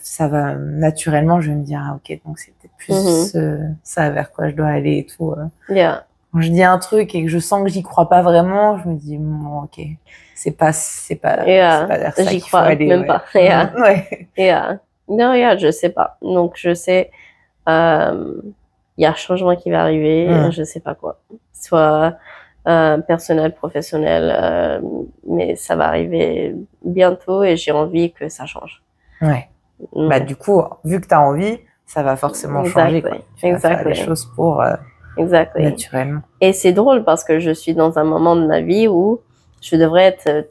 naturellement. Je vais me dire ok, donc c'est peut-être plus ça vers quoi je dois aller et tout. Quand je dis un truc et que je sens que j'y crois pas vraiment, je me dis bon ok, c'est pas vers ça qu'il faut aller. Même pas. Non, je sais pas. Donc je sais, il y a un changement qui va arriver. Je sais pas quoi. Soit personnel, professionnel, mais ça va arriver bientôt et j'ai envie que ça change. Du coup, vu que tu as envie, ça va forcément changer. Quoi. Tu vas faire les choses pour naturellement. Et c'est drôle parce que je suis dans un moment de ma vie où je devrais être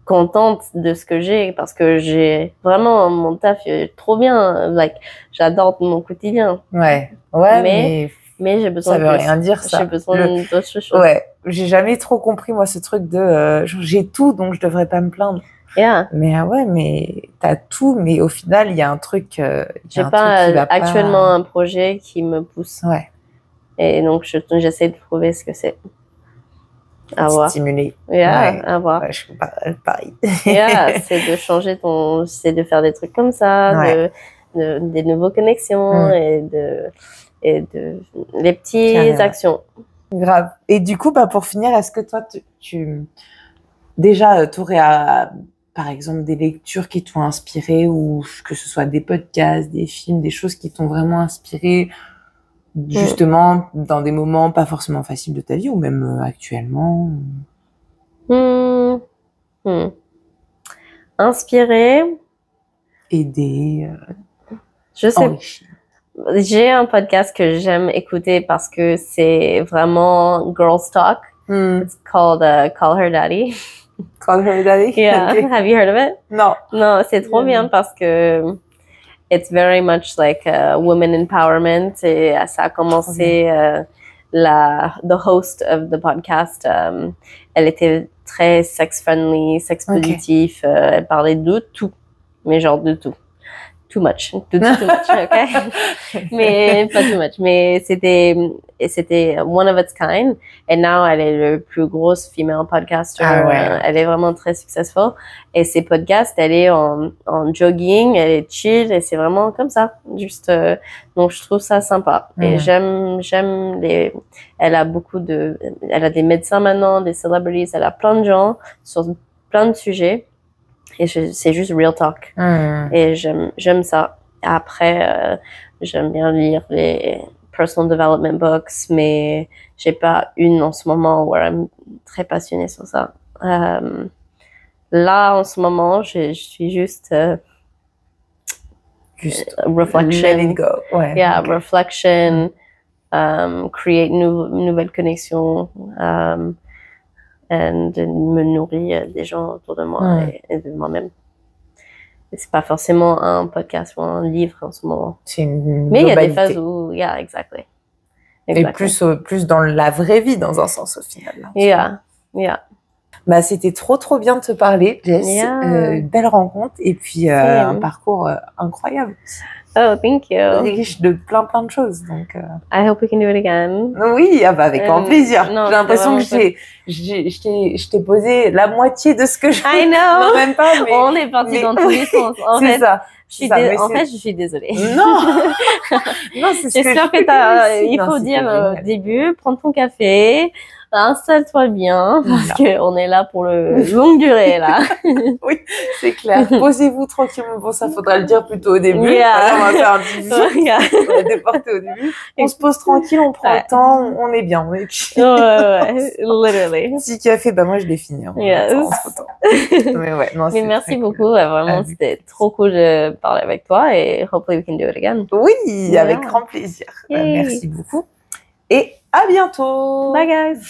contente de ce que j'ai parce que j'ai vraiment mon taf trop bien. J'adore mon quotidien. Mais j'ai besoin ça veut rien dire ça. J'ai besoin d'autres choses. J'ai jamais trop compris moi ce truc de j'ai tout donc je devrais pas me plaindre. Mais mais t'as tout mais au final il y a un truc j'ai pas actuellement un projet qui me pousse. Et donc j'essaie de trouver ce que c'est. À voir. Stimuler. À voir. Je suis pareil. C'est de changer c'est de faire des trucs comme ça, des nouvelles connexions et de les petites actions. Grave. Et du coup, pour finir, est-ce que toi, déjà, tu aurais, par exemple, des lectures qui t'ont inspiré ou que ce soit des podcasts, des films, des choses qui t'ont vraiment inspiré, justement, dans des moments pas forcément faciles de ta vie ou même actuellement? Inspiré. Aider. Je sais. J'ai un podcast que j'aime écouter parce que c'est vraiment girl talk It's called Call Her Daddy. Call Her Daddy? Yeah. Okay. Have you heard of it? Non. Non, c'est trop bien parce que it's very much like women empowerment. Et ça a commencé, the host of the podcast, elle était très sex-friendly, sex-positif. Elle parlait de tout, mais genre de tout. Too much, too much, okay? Mais pas too much. Mais c'était one of its kind. Et now, elle est le plus grosse female podcaster. Elle est vraiment très successful. Et ses podcasts, elle est en jogging, elle est chill, et c'est vraiment comme ça. Juste, donc je trouve ça sympa. Et j'aime elle a elle a des médecins maintenant, des celebrities, elle a plein de gens sur plein de sujets. Et c'est juste real talk. Et j'aime ça. Après, j'aime bien lire les personal development books, mais j'ai pas une en ce moment où je suis très passionnée sur ça. Là, en ce moment, je suis juste reflection. Let it go. Ouais. Yeah, reflection, create nouvelles connexions, et me nourrir des gens autour de moi et de moi-même. C'est pas forcément un podcast ou un livre en ce moment. C'est une Mais il y a des globalité. phases où, yeah, exactly. Et plus dans la vraie vie, dans un sens, au final. Là, Yeah. Bah, c'était trop bien de te parler, Jess. Belle rencontre et puis un parcours incroyable. Oh, thank you. Riche de plein de choses. Donc, I hope we can do it again. Oui, avec grand plaisir. J'ai l'impression que je t'ai posé la moitié de ce que je... I know. Non, même pas, mais... On est parti dans tous les sens. C'est ça. En fait, je suis désolée. Non, c'est ce que j'espère que il faut dire au début, prends ton café, installe-toi bien, parce qu'on est là pour le longue durée, là. Oui, c'est clair. Posez-vous tranquillement. Bon, ça faudra le dire plutôt au début. Yeah. On va faire un petit on va déporter au début. On se pose tranquille, on prend le temps, on est bien, on est chill. Ouais, literally. Petit café, bah moi je l'ai fini. Yes. Mais ouais, non, mais merci beaucoup, vraiment, c'était trop cool de parler avec toi et hopefully we can do it again. Oui, avec grand plaisir. Merci beaucoup. Et à bientôt. Bye guys.